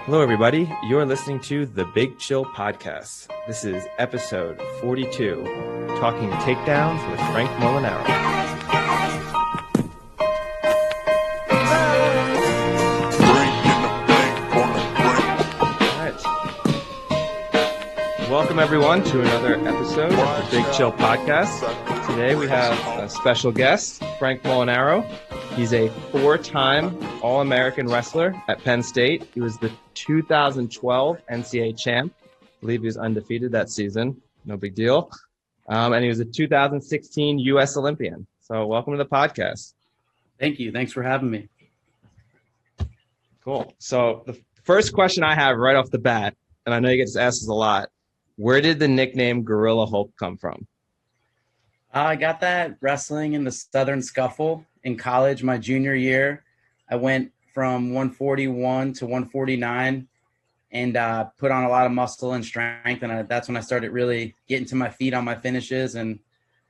Hello, everybody. You're listening to the Big Chill Podcast. This is episode 42, talking takedowns with Frank Molinaro. All right. Welcome, everyone, to another episode of the Big Chill Podcast. Today, we have a special guest, Frank Molinaro. He's a four-time All-American wrestler at Penn State. He was the 2012 NCAA champ. I believe he was undefeated that season. No big deal. And he was a 2016 U.S. Olympian. So welcome to the podcast. Thank you. Thanks for having me. Cool. So the first question I have right off the bat, and I know you get asked this a lot, where did the nickname Gorilla Hulk come from? I got that wrestling in the Southern Scuffle in college my junior year. I went from 141 to 149 and put on a lot of muscle and strength. And that's when I started really getting to my feet on my finishes and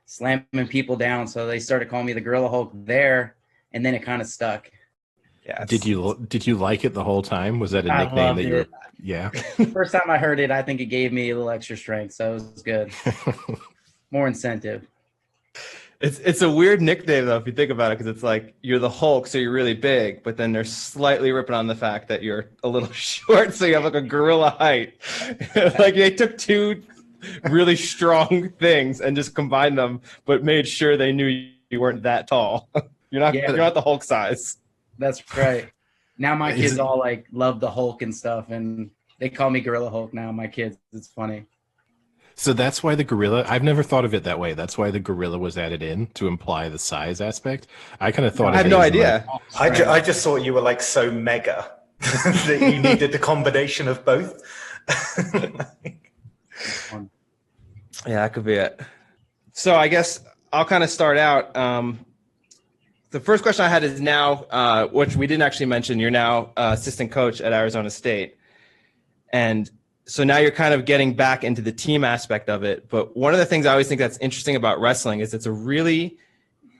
slamming people down. So they started calling me the Gorilla Hulk there, and then it kind of stuck. Yeah. Did you like it the whole time? Was that a nickname that you were? Yeah. First time I heard it, I think it gave me a little extra strength. So it was good. More incentive. It's a weird nickname, though, if you think about it, because it's like you're the Hulk, so you're really big, but then they're slightly ripping on the fact that you're a little short, so you have like a gorilla height. Like they took two really strong things and just combined them, but made sure they knew you weren't that tall. You're not the Hulk size. That's right. Now my kids all like love the Hulk and stuff, and they call me Gorilla Hulk now. My kids, it's funny. So that's why the gorilla, I've never thought of it that way. That's why the gorilla was added in to imply the size aspect. I kind of thought I had no idea. I just thought you were like so mega that you needed the combination of both. Yeah, that could be it. So I guess I'll kind of start out. The first question I had is now, which we didn't actually mention, you're now assistant coach at Arizona State. And so now you're kind of getting back into the team aspect of it. But one of the things I always think that's interesting about wrestling is it's a really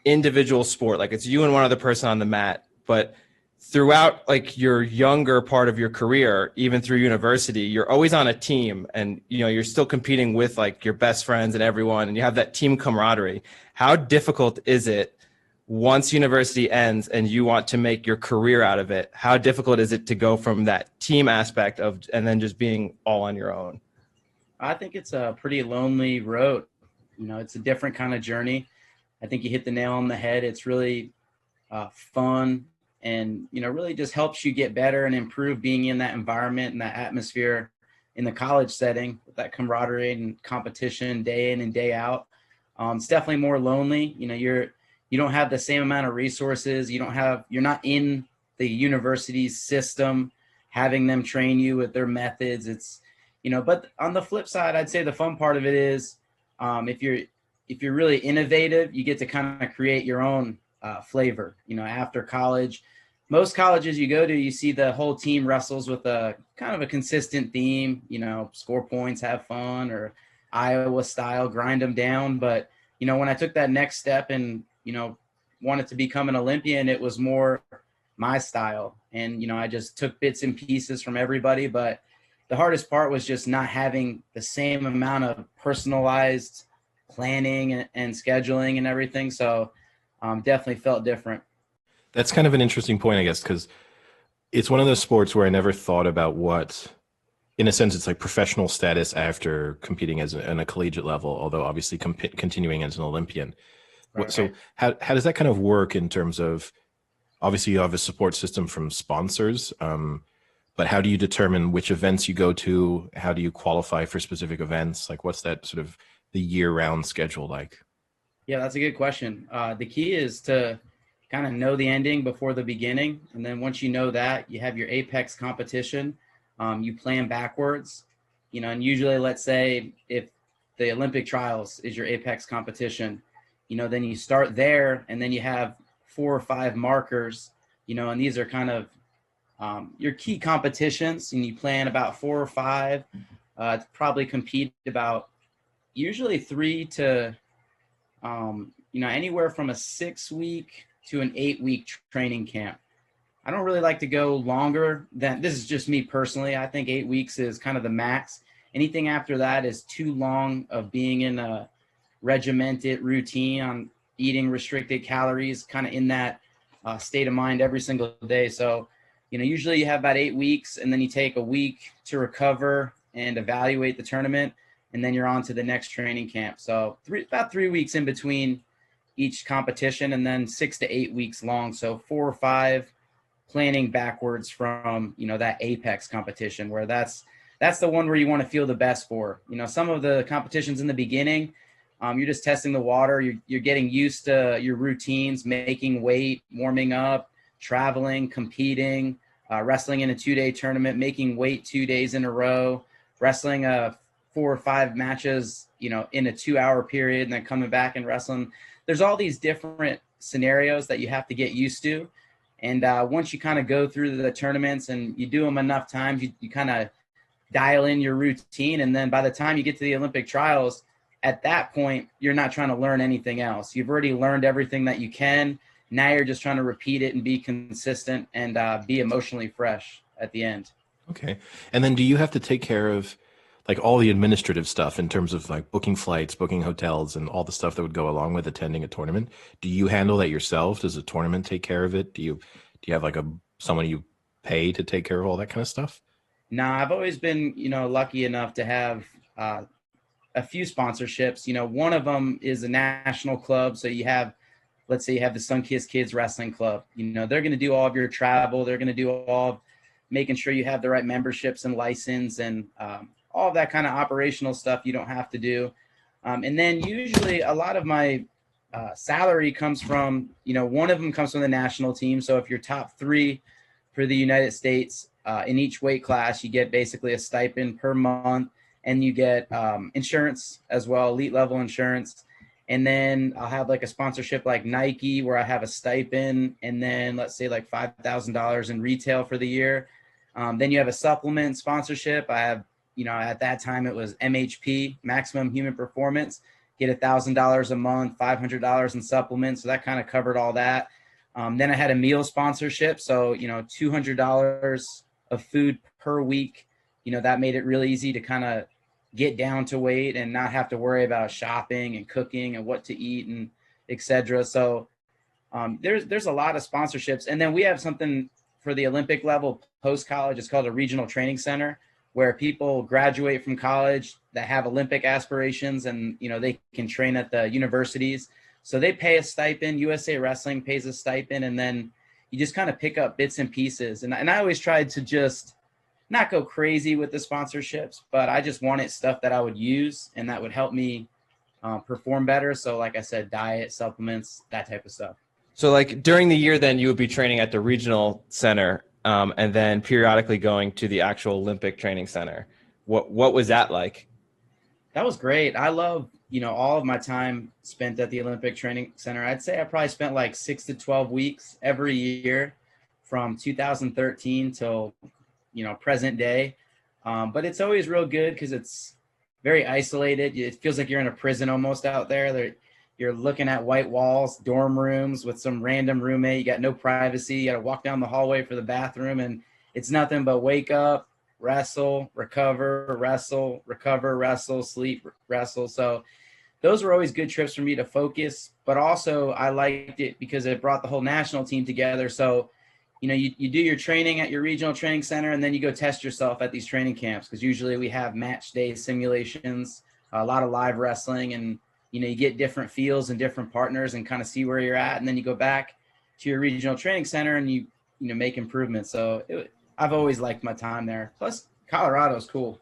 individual sport. Like it's you and one other person on the mat. But throughout like your younger part of your career, even through university, you're always on a team and, you know, you're still competing with like your best friends and everyone, and you have that team camaraderie. How difficult is it once university ends and you want to make your career out of it? How difficult is it to go from that team aspect of and then just being all on your own? I think it's a pretty lonely road. You know, it's a different kind of journey. I think you hit the nail on the head. It's really fun and, you know, really just helps you get better and improve being in that environment and that atmosphere in the college setting with that camaraderie and competition day in and day out. It's definitely more lonely. You know, you don't have the same amount of resources. You're not in the university's system, having them train you with their methods. It's, you know, but on the flip side, I'd say the fun part of it is if you're really innovative, you get to kind of create your own flavor. You know, after college, most colleges you go to, you see the whole team wrestles with a kind of a consistent theme, you know, score points, have fun, or Iowa style, grind them down. But, you know, when I took that next step and, you know, wanted to become an Olympian, it was more my style. And, you know, I just took bits and pieces from everybody. But the hardest part was just not having the same amount of personalized planning and scheduling and everything. So definitely felt different. That's kind of an interesting point, I guess, because it's one of those sports where I never thought about what, in a sense, it's like professional status after competing as on a collegiate level, although obviously continuing as an Olympian. Right. So how does that kind of work in terms of, obviously you have a support system from sponsors, but how do you determine which events you go to? How do you qualify for specific events? Like what's that sort of the year-round schedule like? Yeah, that's a good question. The key is to kind of know the ending before the beginning. And then once you know that, you have your apex competition. You plan backwards, you know, and usually let's say if the Olympic trials is your apex competition, you know, then you start there and then you have 4 or 5 markers, you know, and these are kind of your key competitions, and you plan about 4 or 5 to probably compete about usually 3 to, you know, anywhere from a 6-week to an 8-week training camp. I don't really like to go longer than, this is just me personally. I think 8 weeks is kind of the max. Anything after that is too long of being in a regimented routine on eating restricted calories, kind of in that state of mind every single day. So, usually you have about 8 weeks, and then you take a week to recover and evaluate the tournament, and then you're on to the next training camp. So about 3 weeks in between each competition, and then 6 to 8 weeks long. So 4 or 5 planning backwards from, that apex competition, where that's the one where you want to feel the best for. Some of the competitions in the beginning, you're just testing the water. You're getting used to your routines, making weight, warming up, traveling, competing, wrestling in a 2-day tournament, making weight 2 days in a row, wrestling 4 or 5 matches, in a 2-hour period, and then coming back and wrestling. There's all these different scenarios that you have to get used to. And once you kind of go through the tournaments and you do them enough times, you kind of dial in your routine. And then by the time you get to the Olympic trials, at that point, you're not trying to learn anything else. You've already learned everything that you can. Now you're just trying to repeat it and be consistent and be emotionally fresh at the end. Okay. And then do you have to take care of like all the administrative stuff in terms of like booking flights, booking hotels, and all the stuff that would go along with attending a tournament? Do you handle that yourself? Does the tournament take care of it? Do you have like someone you pay to take care of all that kind of stuff? No, I've always been, lucky enough to have a few sponsorships. One of them is a national club. So you have, let's say you have the Sunkissed Kids Wrestling Club. They're going to do all of your travel. They're going to do all of making sure you have the right memberships and license and all of that kind of operational stuff you don't have to do. And then usually a lot of my salary comes from, one of them comes from the national team. So if you're top 3 for the United States in each weight class, you get basically a stipend per month, and you get insurance as well, elite level insurance. And then I'll have like a sponsorship like Nike where I have a stipend, and then let's say like $5,000 in retail for the year. Then you have a supplement sponsorship. I have, at that time it was MHP, Maximum Human Performance, get $1,000 a month, $500 in supplements. So that kind of covered all that. Then I had a meal sponsorship. So, $200 of food per week. That made it really easy to kind of get down to weight and not have to worry about shopping and cooking and what to eat and et cetera. So there's a lot of sponsorships. And then we have something for the Olympic level post-college. It's called a regional training center, where people graduate from college that have Olympic aspirations, and, they can train at the universities. So they pay a stipend. USA Wrestling pays a stipend. And then you just kind of pick up bits and pieces. And I always tried to just not go crazy with the sponsorships, but I just wanted stuff that I would use and that would help me perform better. So like I said, diet, supplements, that type of stuff. So like during the year, then you would be training at the regional center and then periodically going to the actual Olympic training center. What was that like? That was great. I love, all of my time spent at the Olympic Training Center. I'd say I probably spent like 6 to 12 weeks every year from 2013 till, present day. But it's always real good because it's very isolated. It feels like you're in a prison almost out there. You're looking at white walls, dorm rooms with some random roommate. You got no privacy. You got to walk down the hallway for the bathroom, and it's nothing but wake up, wrestle, recover, wrestle, recover, wrestle, sleep, wrestle. So those were always good trips for me to focus, but also I liked it because it brought the whole national team together. So, you do your training at your regional training center, and then you go test yourself at these training camps, because usually we have match day simulations, a lot of live wrestling, and, you get different feels and different partners and kind of see where you're at. And then you go back to your regional training center and you make improvements. So I've always liked my time there. Plus Colorado's cool.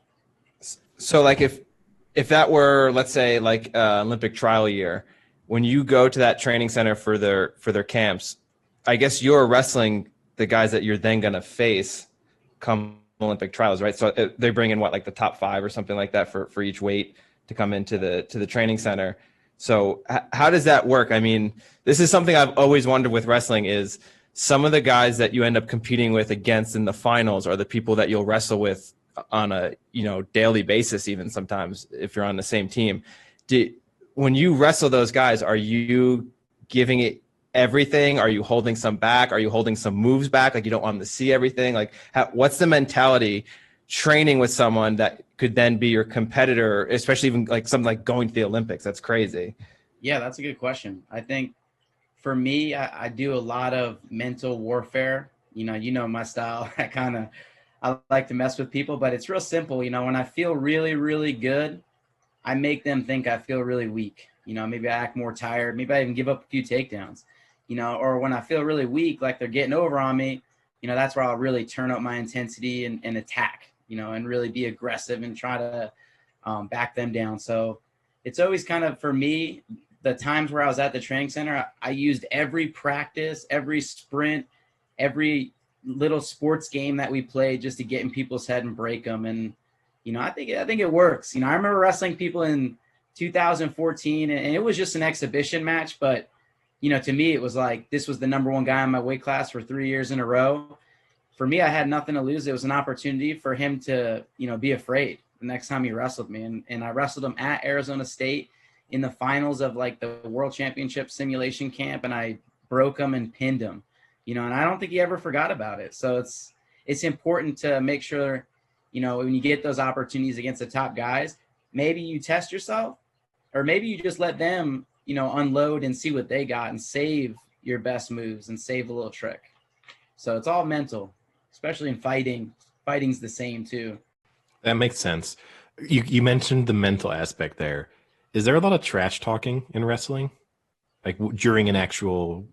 So like if that were, let's say, like Olympic trial year, when you go to that training center for their camps, I guess you're wrestling the guys that you're then going to face come Olympic trials, right? So they bring in like the top 5 or something like that for each weight to come into the training center. So how does that work? I mean, this is something I've always wondered with wrestling, is some of the guys that you end up competing with against in the finals are the people that you'll wrestle with on a, daily basis, even sometimes if you're on the same team. When you wrestle those guys, are you giving it everything? Are you holding some back? Are you holding some moves back? Like you don't want them to see everything? Like what's the mentality training with someone that could then be your competitor, especially even like something like going to the Olympics? That's crazy. Yeah, that's a good question. I think for me, I do a lot of mental warfare. You know my style. I like to mess with people, but it's real simple. When I feel really, really good, I make them think I feel really weak. Maybe I act more tired. Maybe I even give up a few takedowns, or when I feel really weak, like they're getting over on me, that's where I'll really turn up my intensity and attack, and really be aggressive and try to back them down. So it's always kind of, for me, the times where I was at the training center, I used every practice, every sprint, every little sports game that we played just to get in people's head and break them. And, I think it works. I remember wrestling people in 2014 and it was just an exhibition match. But, to me, it was like, this was the number one guy in my weight class for 3 years in a row. For me, I had nothing to lose. It was an opportunity for him to, be afraid the next time he wrestled me. And I wrestled him at Arizona State in the finals of like the World Championship simulation camp, and I broke him and pinned him, and I don't think he ever forgot about it. So it's important to make sure, when you get those opportunities against the top guys, maybe you test yourself, or maybe you just let them, unload and see what they got and save your best moves and save a little trick. So it's all mental, especially in fighting. Fighting's the same too. That makes sense. You mentioned the mental aspect there. Is there a lot of trash talking in wrestling, like during an actual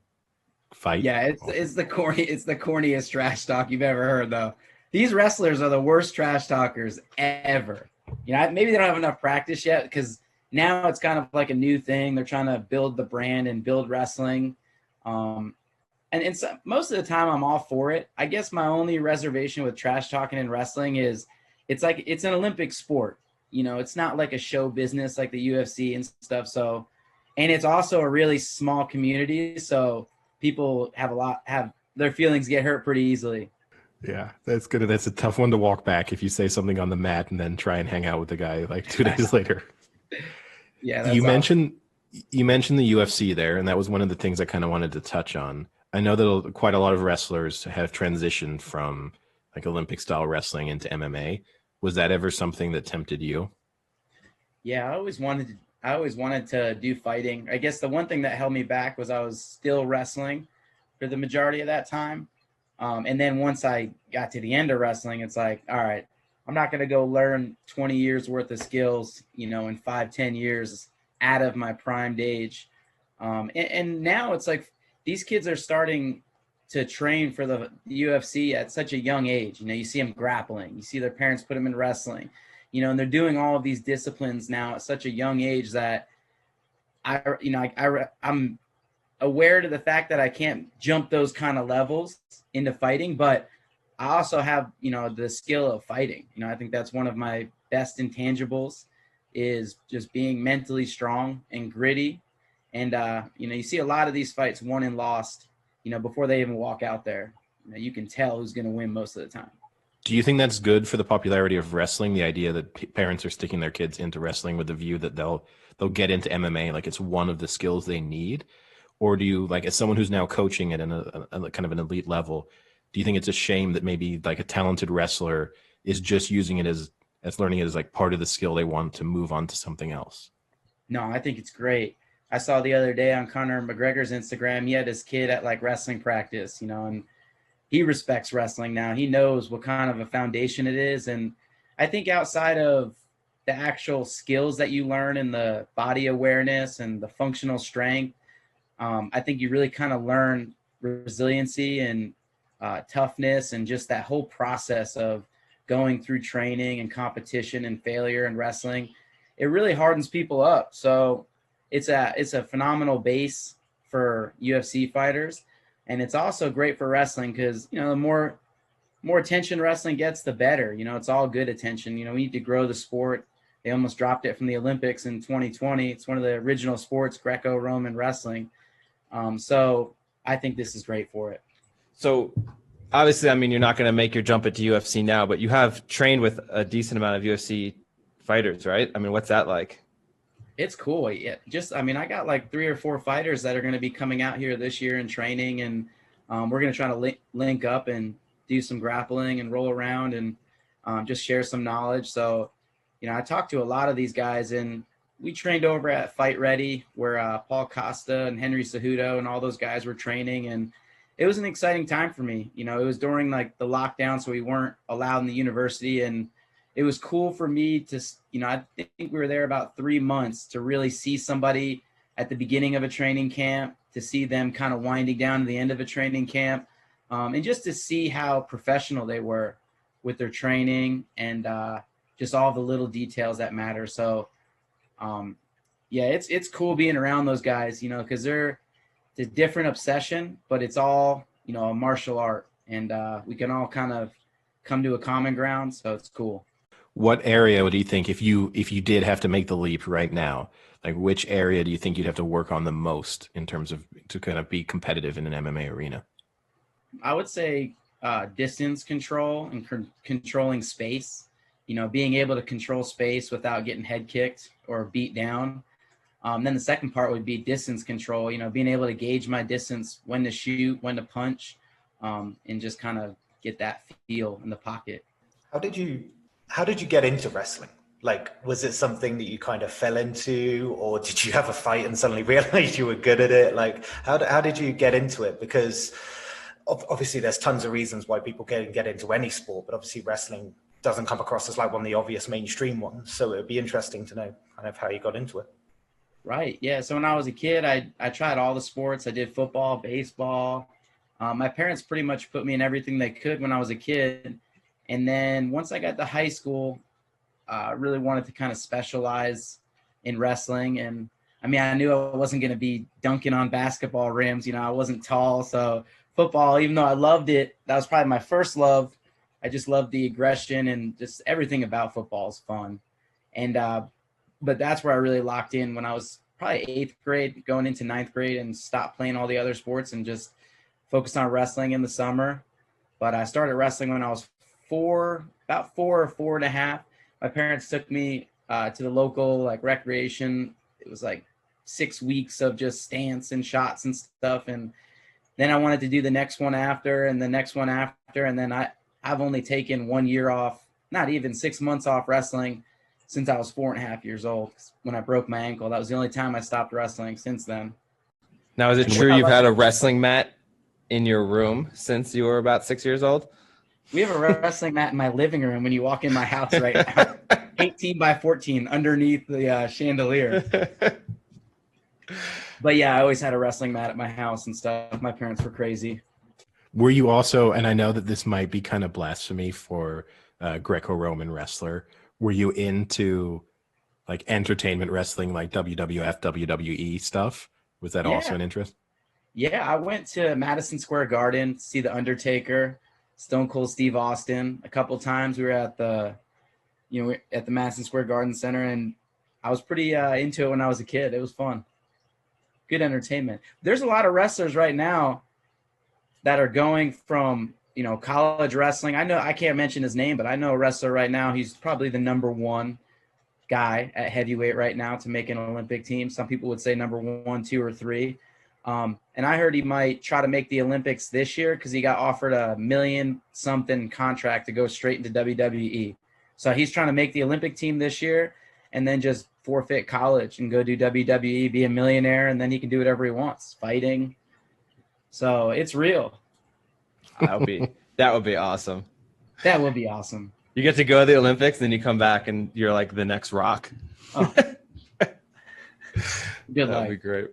fight? Yeah, it's the corniest trash talk you've ever heard, though. These wrestlers are the worst trash talkers ever. Maybe they don't have enough practice yet, because now it's kind of like a new thing. They're trying to build the brand and build wrestling. And so, most of the time I'm all for it. I guess my only reservation with trash talking in wrestling is it's an Olympic sport. It's not like a show business like the UFC and stuff. So, and it's also a really small community. So people have their feelings get hurt pretty easily. Yeah, that's good. That's a tough one to walk back if you say something on the mat and then try and hang out with the guy like 2 days later. Yeah. You mentioned the UFC there, and that was one of the things I kind of wanted to touch on. I know that quite a lot of wrestlers have transitioned from like Olympic style wrestling into MMA. Was that ever something that tempted you? Yeah, I always wanted to do fighting. I guess the one thing that held me back was I was still wrestling for the majority of that time. And then once I got to the end of wrestling, it's like, all right, I'm not going to go learn 20 years worth of skills, in 5-10 years out of my prime age. And now it's like these kids are starting to train for the UFC at such a young age. You see them grappling, you see their parents put them in wrestling, and they're doing all of these disciplines now at such a young age that I'm aware to the fact that I can't jump those kind of levels into fighting, but I also have, the skill of fighting. I think that's one of my best intangibles, is just being mentally strong and gritty. And, you see a lot of these fights won and lost, before they even walk out there. You can tell who's going to win most of the time. Do you think that's good for the popularity of wrestling? The idea that parents are sticking their kids into wrestling with the view that they'll get into MMA, like it's one of the skills they need? Or do you, like, as someone who's now coaching at a kind of an elite level, do you think it's a shame that maybe like a talented wrestler is just using it as learning it as like part of the skill they want to move on to something else? No, I think it's great. I saw the other day on Conor McGregor's Instagram, he had his kid at like wrestling practice, and he respects wrestling now. He knows what kind of a foundation it is. And I think outside of the actual skills that you learn in the body awareness and the functional strength, I think you really kind of learn resiliency and toughness, and just that whole process of going through training and competition and failure and wrestling. It really hardens people up. So it's a phenomenal base for UFC fighters. And it's also great for wrestling because, the more attention wrestling gets, the better. It's all good attention. We need to grow the sport. They almost dropped it from the Olympics in 2020. It's one of the original sports, Greco-Roman wrestling. So I think this is great for it. So obviously, you're not going to make your jump into UFC now, but you have trained with a decent amount of UFC fighters, right? What's that like? It's cool. Yeah, I got like 3 or 4 fighters that are going to be coming out here this year and training, and we're going to try to link up and do some grappling and roll around and just share some knowledge. So, I talked to a lot of these guys, and we trained over at Fight Ready where Paul Costa and Henry Cejudo and all those guys were training, and it was an exciting time for me. It was during like the lockdown, so we weren't allowed in the university, and it was cool for me to, I think we were there about 3 months to really see somebody at the beginning of a training camp, to see them kind of winding down to the end of a training camp, and just to see how professional they were with their training and just all the little details that matter. So, it's cool being around those guys, because it's a different obsession, but it's all, a martial art, and we can all kind of come to a common ground. So it's cool. What area do you think, if you did have to make the leap right now, like which area do you think you'd have to work on the most in terms of to kind of be competitive in an MMA arena? I would say distance control and controlling space, being able to control space without getting head kicked or beat down. Then the second part would be distance control, being able to gauge my distance, when to shoot, when to punch, and just kind of get that feel in the pocket. How did you get into wrestling? Like, was it something that you kind of fell into, or did you have a fight and suddenly realize you were good at it? Like, how did you get into it? Because obviously there's tons of reasons why people can get into any sport, but obviously wrestling doesn't come across as like one of the obvious mainstream ones. So it would be interesting to know kind of how you got into it. Right. Yeah. So when I was a kid, I tried all the sports. I did football, baseball. My parents pretty much put me in everything they could when I was a kid. And then once I got to high school, I really wanted to kind of specialize in wrestling. And I mean, I knew I wasn't going to be dunking on basketball rims. I wasn't tall. So football, even though I loved it, that was probably my first love. I just loved the aggression, and just everything about football is fun. And, but that's where I really locked in when I was probably 8th grade, going into 9th grade, and stopped playing all the other sports and just focused on wrestling in the summer. But I started wrestling when I was about 4 or 4.5. My parents took me to the local like recreation. It was like 6 weeks of just stance and shots and stuff. And then I wanted to do the next one after, and the next one after. And then I've only taken 1 year off, not even 6 months off wrestling since I was 4.5 years old. When I broke my ankle, that was the only time I stopped wrestling since then. Now, is it true you've had a wrestling mat in your room since you were about 6 years old? We have a wrestling mat in my living room when you walk in my house right now. 18 by 14 underneath the chandelier. But yeah, I always had a wrestling mat at my house and stuff. My parents were crazy. Were you also, and I know that this might be kind of blasphemy for a Greco-Roman wrestler, were you into like entertainment wrestling, like WWF, WWE stuff? Was that also an interest? Yeah, I went to Madison Square Garden to see The Undertaker, Stone Cold Steve Austin. A couple times we were at the Madison Square Garden Center, and I was pretty into it when I was a kid. It was fun. Good entertainment. There's a lot of wrestlers right now that are going from, college wrestling. I know I can't mention his name, but I know a wrestler right now. He's probably the number 1 guy at heavyweight right now to make an Olympic team. Some people would say number 1, 2, or 3. And I heard he might try to make the Olympics this year because he got offered $1 million something contract to go straight into WWE. So he's trying to make the Olympic team this year and then just forfeit college and go do WWE, be a millionaire, and then he can do whatever he wants, fighting. So it's real. That would be awesome. That would be awesome. You get to go to the Olympics, then you come back and you're like the next Rock. Oh. Good luck. That'd be great.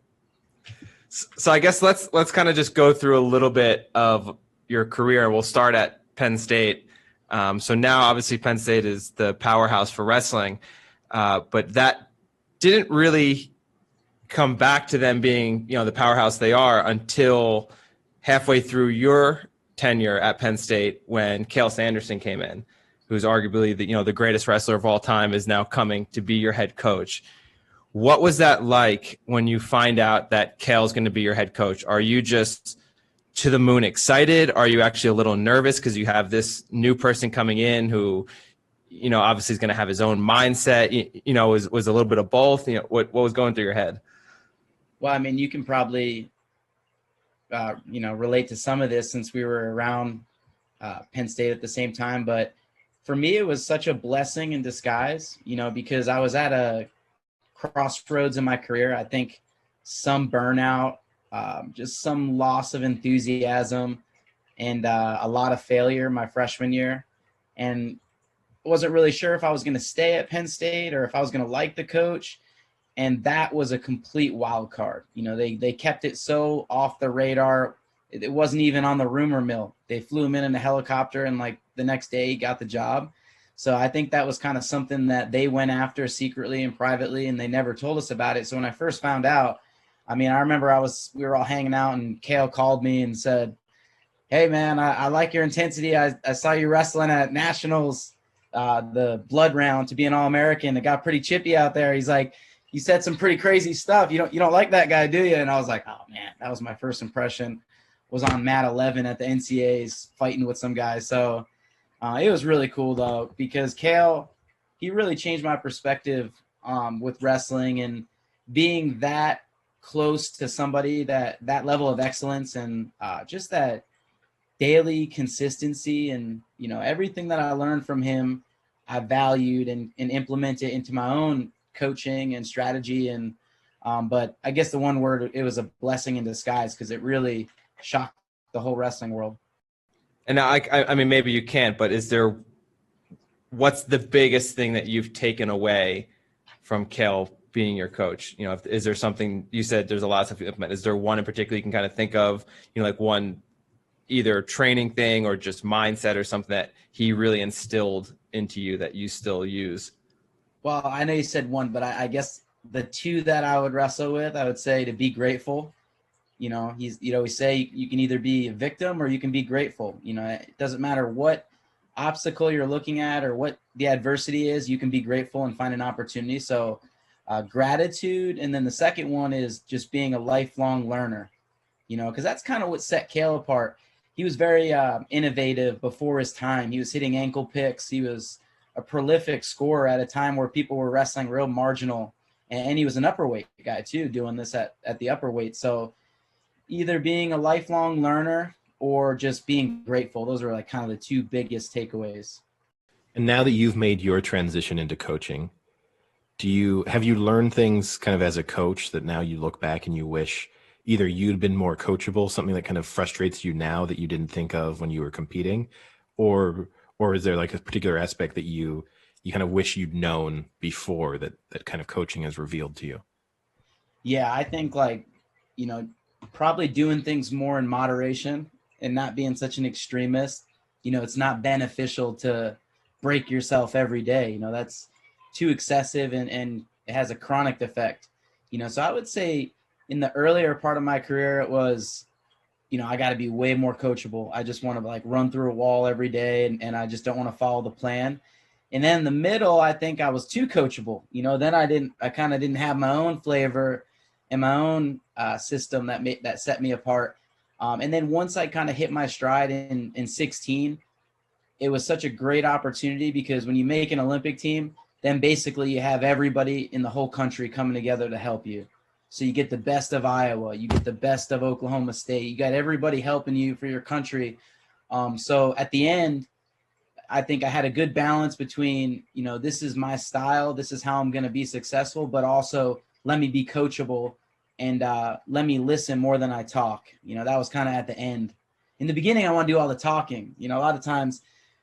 So I guess let's kind of just go through a little bit of your career. We'll start at Penn State. So now obviously Penn State is the powerhouse for wrestling, but that didn't really come back to them being, the powerhouse they are until halfway through your tenure at Penn State when Cael Sanderson came in, who's arguably the greatest wrestler of all time, is now coming to be your head coach. What was that like when you find out that Cael's going to be your head coach? Are you just to the moon excited? Are you actually a little nervous because you have this new person coming in who, obviously he's going to have his own mindset, was a little bit of both, what was going through your head? Well, I mean, you can probably, relate to some of this since we were around Penn State at the same time. But for me, it was such a blessing in disguise, because I was at a crossroads in my career. I think some burnout, just some loss of enthusiasm, and a lot of failure my freshman year. And wasn't really sure if I was going to stay at Penn State or if I was going to like the coach. And that was a complete wild card. They kept it so off the radar. It wasn't even on the rumor mill. They flew him in a helicopter, and like the next day he got the job. So I think that was kind of something that they went after secretly and privately, and they never told us about it. So when I first found out, I mean, I remember we were all hanging out, and Kale called me and said, "Hey man, I like your intensity. I saw you wrestling at Nationals, the blood round to be an All-American. It got pretty chippy out there." He's like, "You said some pretty crazy stuff. You don't like that guy, do you?" And I was like, "Oh man," that was my first impression. Was on mat 11 at the NCAAs fighting with some guys. So it was really cool though, because Kale, he really changed my perspective with wrestling, and being that close to somebody that level of excellence, and just that daily consistency, and everything that I learned from him, I valued and implemented into my own coaching and strategy. And but I guess the one word, it was a blessing in disguise, because it really shocked the whole wrestling world. And now, I mean, maybe you can't, but what's the biggest thing that you've taken away from Kale being your coach? Is there something, you said there's a lot of stuff you implement. Is there one in particular you can kind of think of, like one either training thing or just mindset or something that he really instilled into you that you still use? Well, I know you said one, but I guess the two that I would wrestle with, I would say to be grateful. We say you can either be a victim or you can be grateful. It doesn't matter what obstacle you're looking at or what the adversity is, you can be grateful and find an opportunity. So gratitude. And then the second one is just being a lifelong learner, because that's kind of what set Kale apart. He was very innovative before his time. He was hitting ankle picks. He was a prolific scorer at a time where people were wrestling real marginal. And he was an upper weight guy too, doing this at the upper weight. So either being a lifelong learner or just being grateful. Those are like kind of the two biggest takeaways. And now that you've made your transition into coaching, have you learned things kind of as a coach that now you look back and you wish either you'd been more coachable, something that kind of frustrates you now that you didn't think of when you were competing, or is there like a particular aspect that you kind of wish you'd known before that kind of coaching has revealed to you? Yeah, I think probably doing things more in moderation and not being such an extremist. It's not beneficial to break yourself every day. That's too excessive, and it has a chronic effect. So I would say in the earlier part of my career, it was, I got to be way more coachable. I just want to like run through a wall every day, and I just don't want to follow the plan. And then in the middle, I think I was too coachable. Then I kind of didn't have my own flavor and my own system that set me apart. And then once I kind of hit my stride in 16, it was such a great opportunity, because when you make an Olympic team, then basically you have everybody in the whole country coming together to help you. So you get the best of Iowa, you get the best of Oklahoma State, you got everybody helping you for your country. So at the end, I think I had a good balance between, this is my style, this is how I'm going to be successful, but also let me be coachable and let me listen more than I talk. That was kind of at the end. In the beginning, I want to do all the talking. A lot of times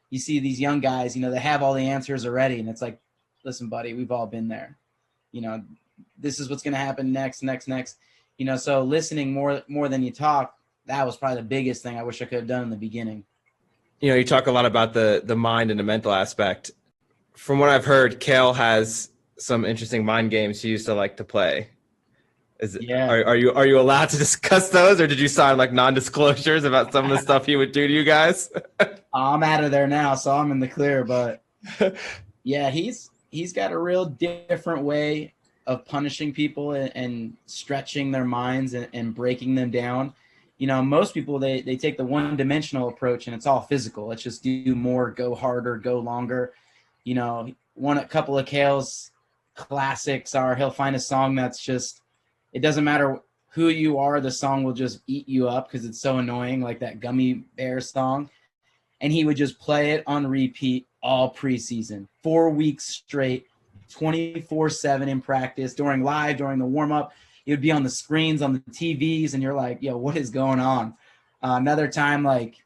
you see these young guys, they have all the answers already. And it's like, listen, buddy, we've all been there. This is what's going to happen next. So listening more than you talk, that was probably the biggest thing I wish I could have done in the beginning. You talk a lot about the mind and the mental aspect. From what I've heard, Kale has some interesting mind games he used to like to play. Are you allowed to discuss those, or did you sign like non-disclosures about some of the stuff he would do to you guys? I'm out of there now, so I'm in the clear. But yeah, he's got a real different way of punishing people and stretching their minds and breaking them down. Most people, they take the one-dimensional approach, and it's all physical. Let's just do more, go harder, go longer. A couple of Kale's classics are he'll find a song that's just, it doesn't matter who you are, the song will just eat you up because it's so annoying, like that Gummy Bear song. And he would just play it on repeat all preseason, 4 weeks straight, 24/7 in practice, during the warm-up. It would be on the screens, on the TVs, and you're like, yo, what is going on? Another time, like,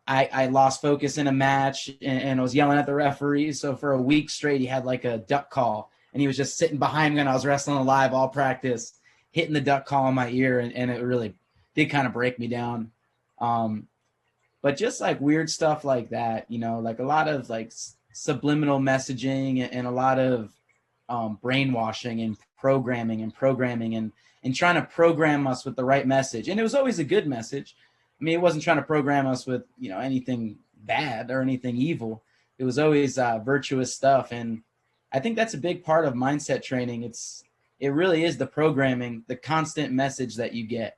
I lost focus in a match and I was yelling at the referee. So for a week straight, he had like a duck call, and he was just sitting behind me when I was wrestling live all practice, hitting the duck call in my ear, and it really did kind of break me down. But just like weird stuff like that, like a lot of like subliminal messaging and a lot of brainwashing and programming and trying to program us with the right message. And it was always a good message. I mean, it wasn't trying to program us with, anything bad or anything evil. It was always virtuous stuff. And I think that's a big part of mindset training. It really is the programming, the constant message that you get,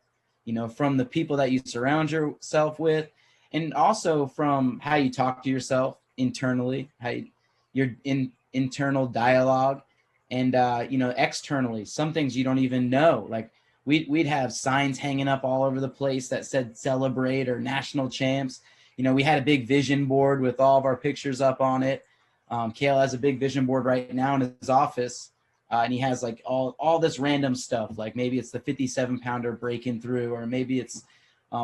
from the people that you surround yourself with, and also from how you talk to yourself internally, your internal dialogue, and externally, some things you don't even know. Like we'd have signs hanging up all over the place that said celebrate or national champs. We had a big vision board with all of our pictures up on it. Kale has a big vision board right now in his office, and he has like all this random stuff. Like maybe it's the 57-pounder breaking through, or maybe it's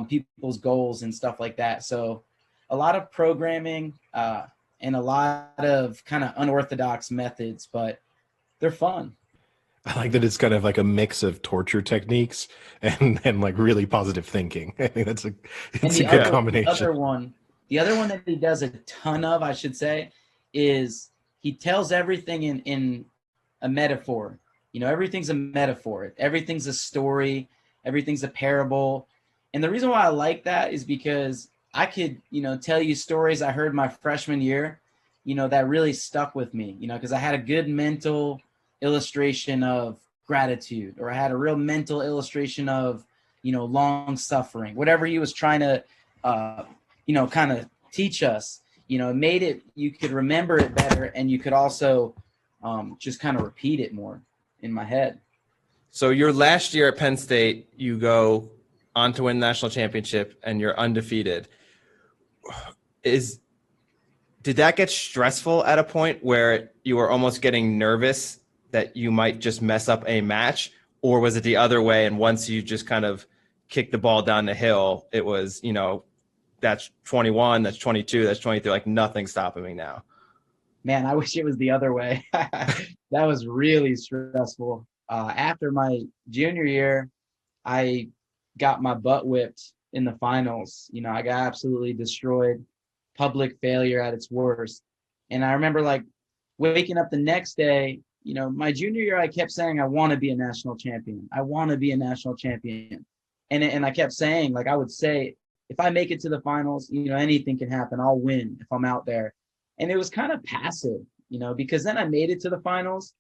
people's goals and stuff like that. So a lot of programming and a lot of kind of unorthodox methods, but they're fun. I like that it's kind of like a mix of torture techniques and like really positive thinking. I think it's a good combination. The other one that he does a ton of, I should say, is he tells everything in a metaphor. Everything's a metaphor. Everything's a story. Everything's a parable. And the reason why I like that is because I could, tell you stories I heard my freshman year, that really stuck with me, because I had a good mental illustration of gratitude, or I had a real mental illustration of, long suffering, whatever he was trying to, kind of teach us, it made it, you could remember it better, and you could also just kind of repeat it more in my head. So your last year at Penn State, you go on to win the national championship and you're undefeated. Did that get stressful at a point where you were almost getting nervous that you might just mess up a match, or was it the other way? And once you just kind of kicked the ball down the hill, it was, that's 21, that's 22, that's 23, like nothing's stopping me now. Man, I wish it was the other way. That was really stressful. After my junior year, I got my butt whipped in the finals. I got absolutely destroyed. Public failure at its worst. And I remember like waking up the next day, my junior year, I kept saying, I want to be a national champion. I want to be a national champion. And I kept saying, like, I would say, if I make it to the finals, anything can happen. I'll win if I'm out there. And it was kind of passive, because then I made it to the finals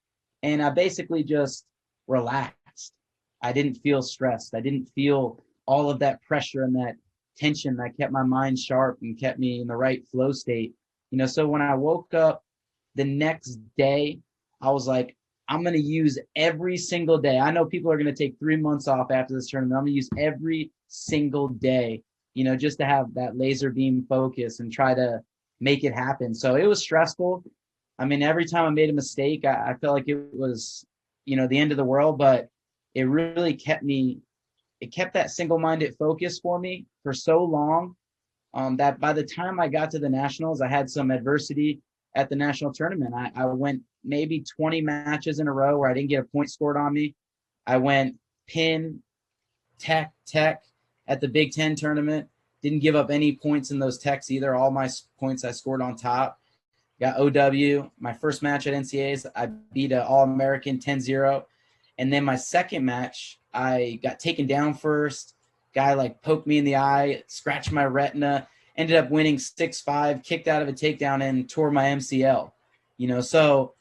and I basically just relaxed. I didn't feel stressed. I didn't feel all of that pressure and that tension that kept my mind sharp and kept me in the right flow state. So when I woke up the next day, I was like, I'm going to use every single day. I know people are going to take 3 months off after this tournament. I'm going to use every single day, just to have that laser beam focus and try to make it happen. So it was stressful. I mean, every time I made a mistake, I felt like it was, the end of the world, but it really kept that single-minded focus for me for so long that by the time I got to the nationals, I had some adversity at the national tournament. I went maybe 20 matches in a row where I didn't get a point scored on me. I went pin, tech at the Big Ten tournament. Didn't give up any points in those techs either. All my points I scored on top. Got OW. My first match at NCAAs, I beat an All-American 10-0. And then my second match, I got taken down first. Guy like poked me in the eye, scratched my retina, ended up winning 6-5, kicked out of a takedown and tore my MCL. So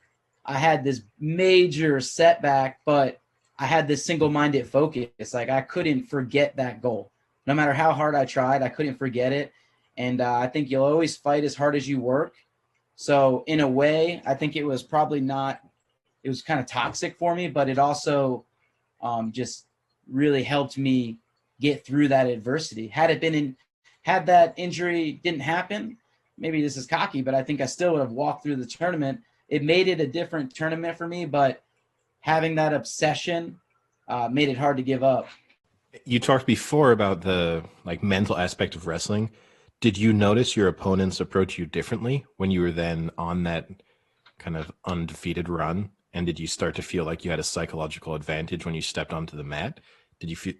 I had this major setback, but I had this single-minded focus. Like I couldn't forget that goal. No matter how hard I tried, I couldn't forget it. And I think you'll always fight as hard as you work. So in a way, I think it was probably not, it was kind of toxic for me, but it also just really helped me get through that adversity. Had that injury didn't happen, maybe this is cocky, but I think I still would have walked through the tournament. It made it a different tournament for me, but having that obsession made it hard to give up. You talked before about the like mental aspect of wrestling. Did you notice your opponents approach you differently when you were then on that kind of undefeated run? And did you start to feel like you had a psychological advantage when you stepped onto the mat? Did you feel,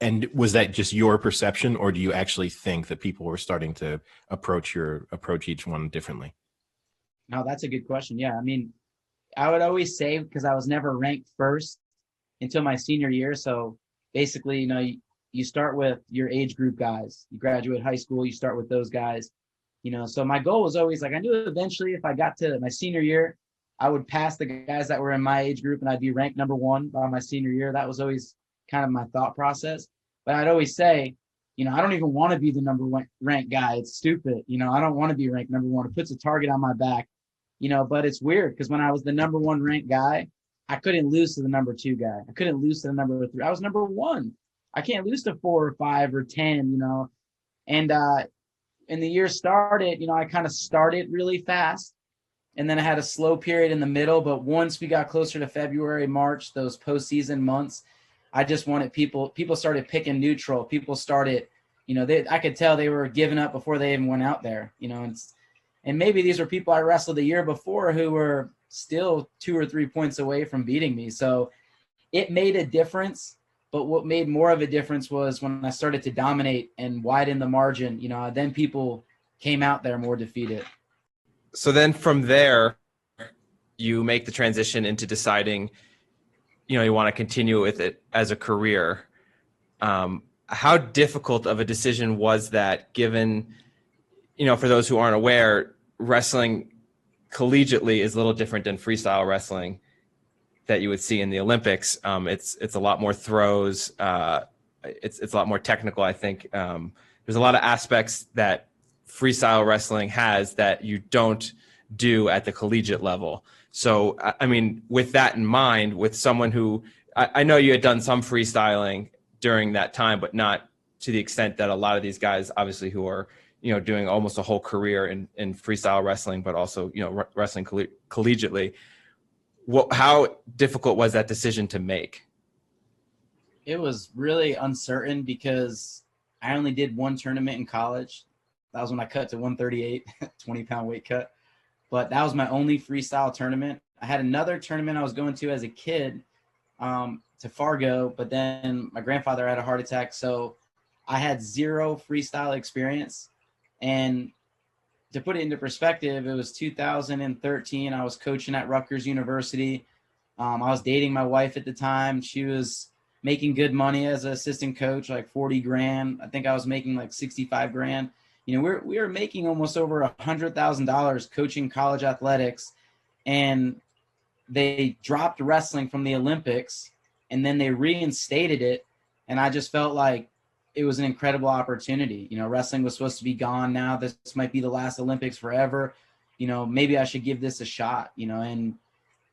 and was that just your perception, or do you actually think that people were starting to approach each one differently? No, that's a good question. Yeah. I mean, I would always say, because I was never ranked first until my senior year. So basically, you start with your age group guys. You graduate high school, you start with those guys. So my goal was always like, I knew eventually if I got to my senior year, I would pass the guys that were in my age group and I'd be ranked number one by my senior year. That was always kind of my thought process. But I'd always say, I don't even want to be the number one ranked guy. It's stupid. I don't want to be ranked number one. It puts a target on my back, but it's weird because when I was the number one ranked guy, I couldn't lose to the number two guy. I couldn't lose to the number three. I was number one. I can't lose to 4 or 5 or 10, and and the year started, I kind of started really fast. And then I had a slow period in the middle. But once we got closer to February, March, those postseason months, I just wanted people started picking neutral. People started, I could tell they were giving up before they even went out there, and maybe these were people I wrestled the year before who were still 2 or 3 points away from beating me. So it made a difference. But what made more of a difference was when I started to dominate and widen the margin, then people came out there more defeated. So then from there, you make the transition into deciding, you want to continue with it as a career. How difficult of a decision was that given, for those who aren't aware, wrestling collegiately is a little different than freestyle wrestling that you would see in the Olympics. It's a lot more throws. It's a lot more technical, I think. There's a lot of aspects that freestyle wrestling has that you don't do at the collegiate level. So, I mean, with that in mind, with someone who, I know you had done some freestyling during that time, but not to the extent that a lot of these guys, obviously, who are, doing almost a whole career in freestyle wrestling, but also, wrestling collegiately. How difficult was that decision to make? It was really uncertain because I only did one tournament in college. That was when I cut to 138, 20-pound weight cut. But that was my only freestyle tournament. I had another tournament I was going to as a kid to Fargo, but then my grandfather had a heart attack. So I had 0 freestyle experience. And to put it into perspective, it was 2013. I was coaching at Rutgers University. I was dating my wife at the time. She was making good money as an assistant coach, like 40 grand. I think I was making like 65 grand. We were making almost over $100,000 coaching college athletics, and they dropped wrestling from the Olympics and then they reinstated it. And I just felt like it was an incredible opportunity. Wrestling was supposed to be gone now. This might be the last Olympics forever. Maybe I should give this a shot, and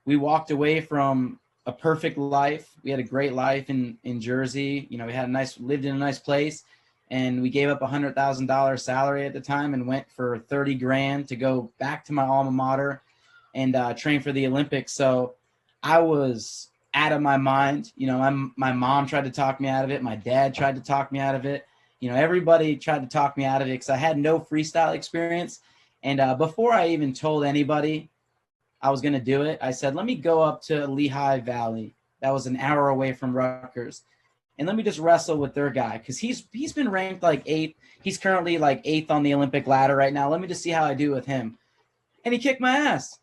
we walked away from a perfect life. We had a great life in Jersey. We had lived in a nice place, and we gave up $100,000 salary at the time and went for 30 grand to go back to my alma mater and train for the Olympics. So I was out of my mind. My mom tried to talk me out of it. My dad tried to talk me out of it. Everybody tried to talk me out of it because I had no freestyle experience. And before I even told anybody I was going to do it, I said, let me go up to Lehigh Valley. That was an hour away from Rutgers. And let me just wrestle with their guy because he's been ranked like 8th. He's currently like 8th on the Olympic ladder right now. Let me just see how I do with him. And he kicked my ass.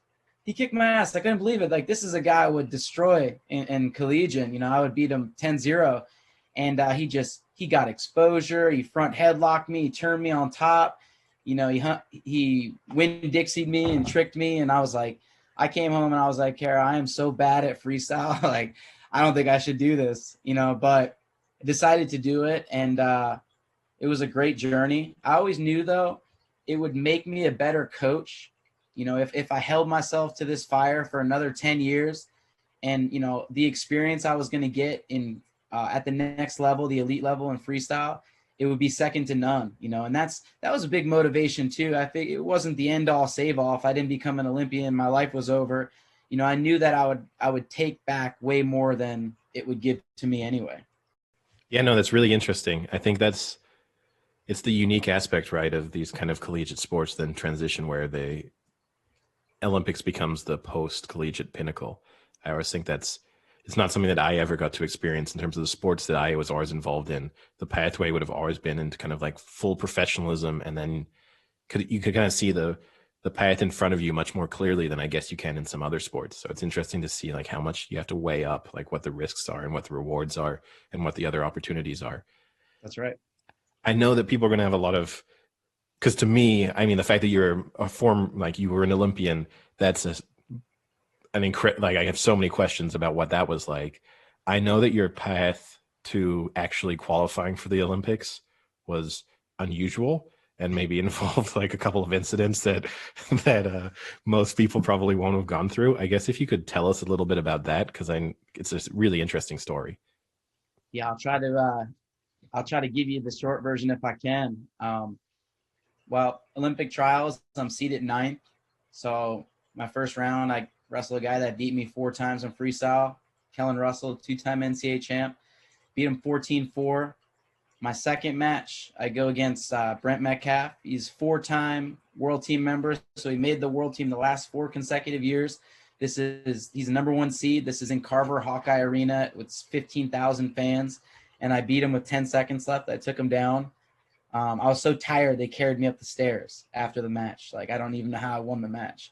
I couldn't believe it. Like, this is a guy I would destroy in collegiate. I would beat him 10-0. And he got exposure. He front headlocked me. He turned me on top. He Winn-Dixied me and tricked me. And I was like, I came home and I was like, Kara, I am so bad at freestyle. Like, I don't think I should do this, but I decided to do it. And it was a great journey. I always knew, though, it would make me a better coach You know, if I held myself to this fire for another 10 years and, you know, the experience I was going to get in at the next level, the elite level in freestyle, it would be second to none, you know, and that was a big motivation too. I think it wasn't the end all save all. If I didn't become an Olympian, my life was over. You know, I knew that I would take back way more than it would give to me anyway. Yeah, no, that's really interesting. I think it's the unique aspect, right, of these kind of collegiate sports then transition where the Olympics becomes the post-collegiate pinnacle. I always think it's not something that I ever got to experience in terms of the sports that I was always involved in. The pathway would have always been into kind of like full professionalism, and then you could kind of see the path in front of you much more clearly than I guess you can in some other sports. So it's interesting to see like how much you have to weigh up, like what the risks are and what the rewards are and what the other opportunities are. That's right. I know that people are going to have a lot of, because to me, I mean, the fact that you're like you were an Olympian, that's like I have so many questions about what that was like. I know that your path to actually qualifying for the Olympics was unusual and maybe involved like a couple of incidents that most people probably won't have gone through. I guess if you could tell us a little bit about that, because it's a really interesting story. Yeah, I'll try to give you the short version if I can. Well, Olympic trials, I'm seeded 9th. So my first round, I wrestled a guy that beat me 4 times in freestyle. Kellen Russell, 2-time NCAA champ, beat him 14-4. My second match, I go against Brent Metcalf. He's 4-time world team member, so he made the world team the last 4 consecutive years. He's a number 1 seed. This is in Carver Hawkeye Arena with 15,000 fans, and I beat him with 10 seconds left. I took him down. I was so tired they carried me up the stairs after the match. Like I don't even know how I won the match.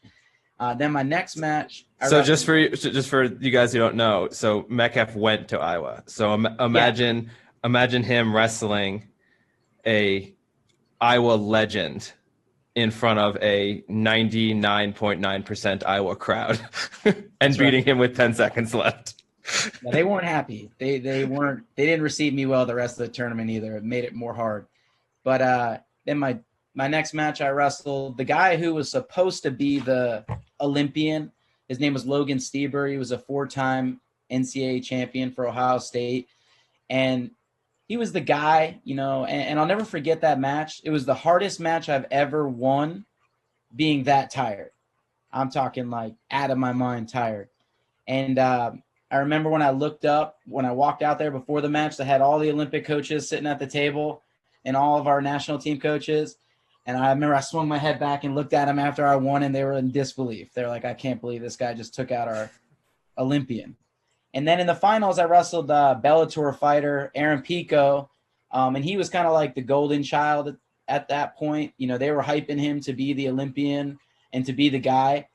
Then my next match. Just for you guys who don't know, so Metcalf went to Iowa. So imagine him wrestling a Iowa legend in front of a 99.9% Iowa crowd and beating him with 10 seconds left. Yeah, they weren't happy. They didn't receive me well the rest of the tournament either. It made it more hard. But then my next match, I wrestled the guy who was supposed to be the Olympian. His name was Logan Stieber. He was a 4-time NCAA champion for Ohio State. And he was the guy, you know, and I'll never forget that match. It was the hardest match I've ever won being that tired. I'm talking like out of my mind tired. And I remember when I looked up, when I walked out there before the match, they had all the Olympic coaches sitting at the table and all of our national team coaches. And I remember I swung my head back and looked at them after I won, and they were in disbelief. They're like, I can't believe this guy just took out our Olympian. And then in the finals, I wrestled Bellator fighter Aaron Pico, and he was kind of like the golden child at that point. You know, they were hyping him to be the Olympian and to be the guy.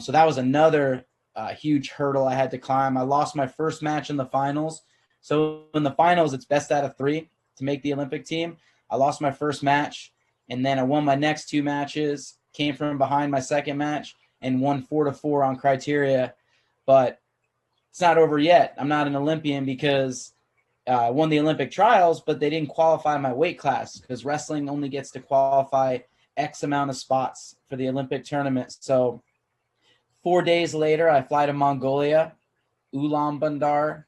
So that was another huge hurdle I had to climb. I lost my first match in the finals. So in the finals, it's best out of 3 to make the Olympic team. I lost my first match, and then I won my next 2 matches, came from behind my second match, and won 4-4 on criteria. But it's not over yet. I'm not an Olympian because I won the Olympic trials, but they didn't qualify my weight class because wrestling only gets to qualify X amount of spots for the Olympic tournament. So 4 days later, I fly to Mongolia, Ulaanbaatar,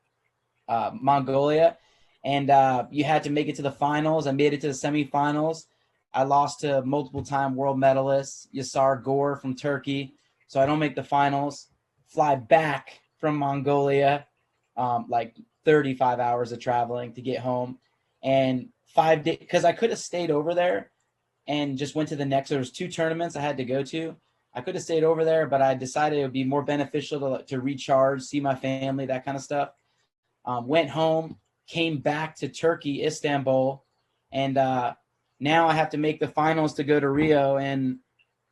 Mongolia. And you had to make it to the finals. I made it to the semifinals. I lost to multiple-time world medalist Yasar Gore from Turkey. So I don't make the finals. Fly back from Mongolia, like 35 hours of traveling to get home. And 5 days, because I could have stayed over there and just went to the next. There was 2 tournaments I had to go to. I could have stayed over there, but I decided it would be more beneficial to recharge, see my family, that kind of stuff. Went home. Came back to Turkey, Istanbul, and now I have to make the finals to go to Rio, and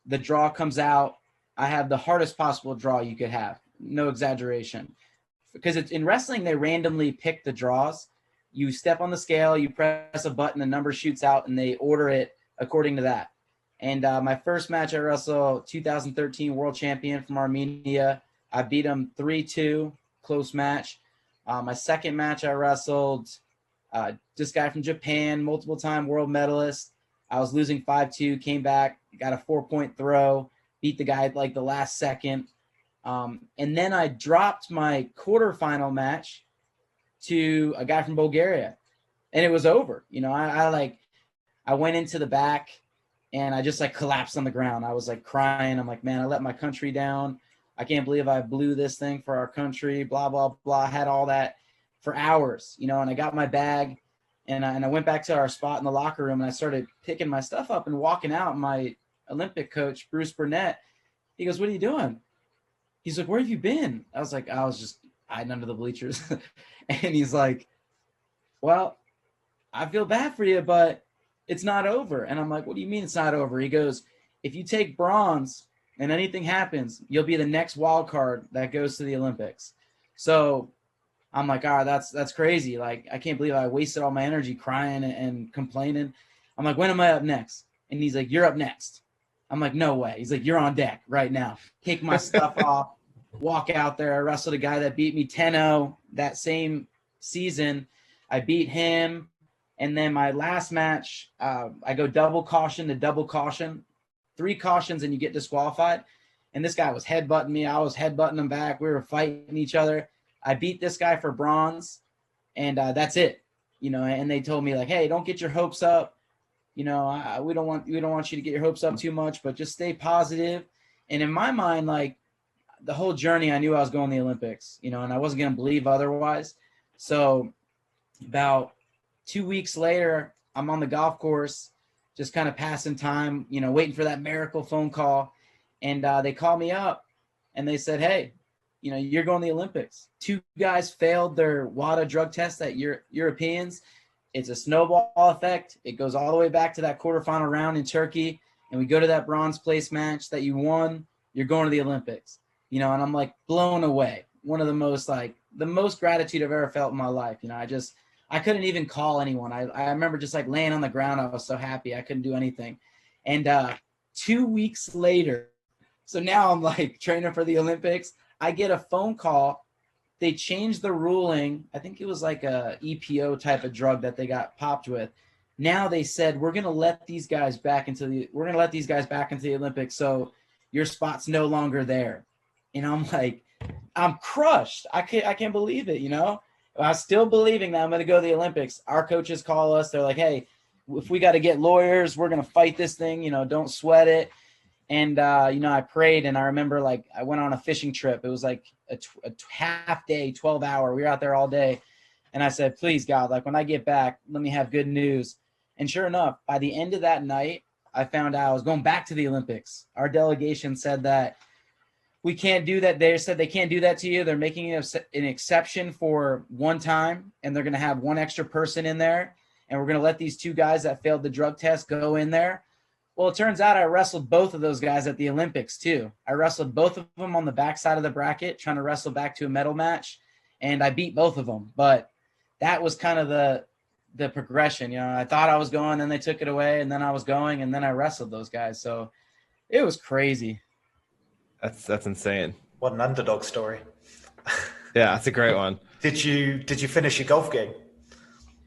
the draw comes out. I have the hardest possible draw you could have, no exaggeration. Because it's in wrestling, they randomly pick the draws. You step on the scale, you press a button, the number shoots out, and they order it according to that. And my first match, I wrestled 2013 world champion from Armenia. I beat him 3-2, close match. My second match, I wrestled this guy from Japan, multiple-time world medalist. I was losing 5-2, came back, got a 4-point throw, beat the guy at like the last second. And then I dropped my quarterfinal match to a guy from Bulgaria, and it was over. You know, I went into the back and I just like collapsed on the ground. I was like crying. I'm like, man, I let my country down. I can't believe I blew this thing for our country, blah, blah, blah. I had all that for hours, you know, and I got my bag and I went back to our spot in the locker room and I started picking my stuff up and walking out. My Olympic coach, Bruce Burnett, he goes, what are you doing? He's like, where have you been? I was like, I was just hiding under the bleachers. And he's like, well, I feel bad for you, but it's not over. And I'm like, what do you mean it's not over? He goes, if you take bronze and anything happens, you'll be the next wild card that goes to the Olympics. So I'm like, all right, that's crazy. Like, I can't believe I wasted all my energy crying and complaining. I'm like, when am I up next? And he's like, you're up next. I'm like, no way. He's like, you're on deck right now. Take my stuff off, walk out there. I wrestled a guy that beat me 10-0 that same season. I beat him. And then my last match, I go double caution to double caution. 3 cautions and you get disqualified. And this guy was headbutting me. I was headbutting him back. We were fighting each other. I beat this guy for bronze, and that's it. You know, and they told me like, hey, don't get your hopes up. You know, we don't want you to get your hopes up too much, but just stay positive. And in my mind, like the whole journey, I knew I was going to the Olympics, you know, and I wasn't going to believe otherwise. So about 2 weeks later, I'm on the golf course, just kind of passing time, you know, waiting for that miracle phone call. And they called me up and they said, hey, you know, you're going to the Olympics. 2 guys failed their WADA drug test at Europeans. It's a snowball effect. It goes all the way back to that quarterfinal round in Turkey. And we go to that bronze place match that you won. You're going to the Olympics, you know, and I'm like blown away. One of the most gratitude I've ever felt in my life. You know, I couldn't even call anyone. I remember just like laying on the ground. I was so happy. I couldn't do anything. And 2 weeks later, so now I'm like training for the Olympics. I get a phone call. They changed the ruling. I think it was like a EPO type of drug that they got popped with. Now they said, we're going to let these guys back into the Olympics. So your spot's no longer there. And I'm like, I'm crushed. I can't believe it. You know, I'm still believing that I'm going to go to the Olympics. Our coaches call us. They're like, hey, if we got to get lawyers, we're going to fight this thing, you know, don't sweat it. And, you know, I prayed and I remember like I went on a fishing trip. It was like a half day, 12-hour. We were out there all day. And I said, please, God, like when I get back, let me have good news. And sure enough, by the end of that night, I found out I was going back to the Olympics. Our delegation said that we can't do that. They said they can't do that to you. They're making an exception for one time, and they're going to have one extra person in there. And we're going to let these 2 guys that failed the drug test go in there. Well, it turns out I wrestled both of those guys at the Olympics too. I wrestled both of them on the backside of the bracket, trying to wrestle back to a medal match, and I beat both of them. But that was kind of the progression. You know, I thought I was going, then they took it away, and then I was going, and then I wrestled those guys. So it was crazy. That's insane. What an underdog story. Yeah, that's a great one. Did you finish your golf game?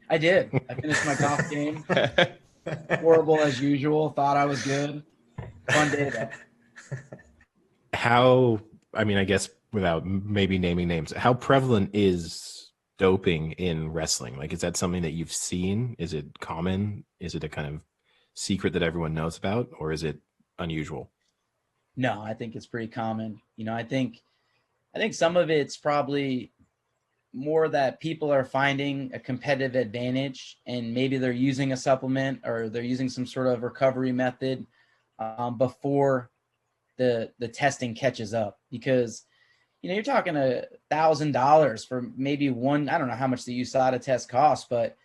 I did. I finished my golf game. Horrible as usual. Thought I was good. Fun day though. How, I mean, I guess without maybe naming names, how prevalent is doping in wrestling? Like, is that something that you've seen? Is it common? Is it a kind of secret that everyone knows about, or is it unusual? No, I think it's pretty common. You know, I think some of it's probably more that people are finding a competitive advantage and maybe they're using a supplement or they're using some sort of recovery method before the testing catches up, because, you know, you're talking $1,000 for maybe one. I don't know how much the USADA test costs, but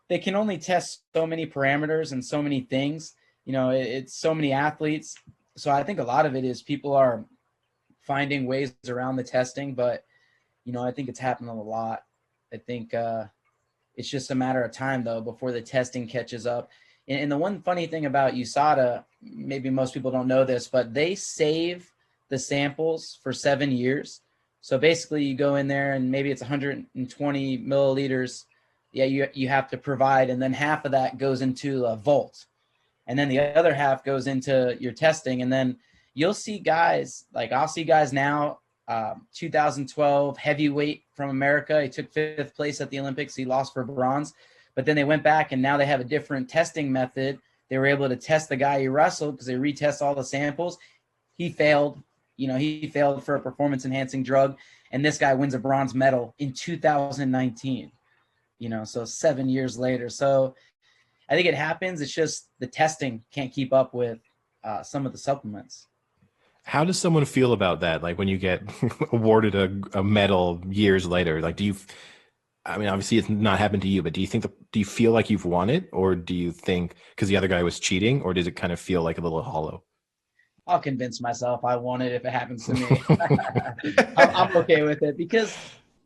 they can only test so many parameters and so many things. You know, it's so many athletes. So I think a lot of it is people are finding ways around the testing, but you know, I think it's happening a lot. I think it's just a matter of time, though, before the testing catches up. And the one funny thing about USADA, maybe most people don't know this, but they save the samples for 7 years. So basically you go in there and maybe it's 120 milliliters. Yeah, you have to provide. And then half of that goes into a vault. And then the other half goes into your testing. And then you'll see guys, like I'll see guys now, 2012 heavyweight from America. He took 5th place at the Olympics. He lost for bronze, but then they went back and now they have a different testing method. They were able to test the guy he wrestled because they retest all the samples. He failed. He failed for a performance-enhancing drug, and this guy wins a bronze medal in 2019. So 7 years later. So I think it happens. It's just the testing can't keep up with some of the supplements. How does someone feel about that? Like when you get awarded a medal years later, like obviously it's not happened to you, but do you feel like you've won it, or do you think because the other guy was cheating, or does it kind of feel like a little hollow? I'll convince myself I won it if it happens to me. I'm okay with it because,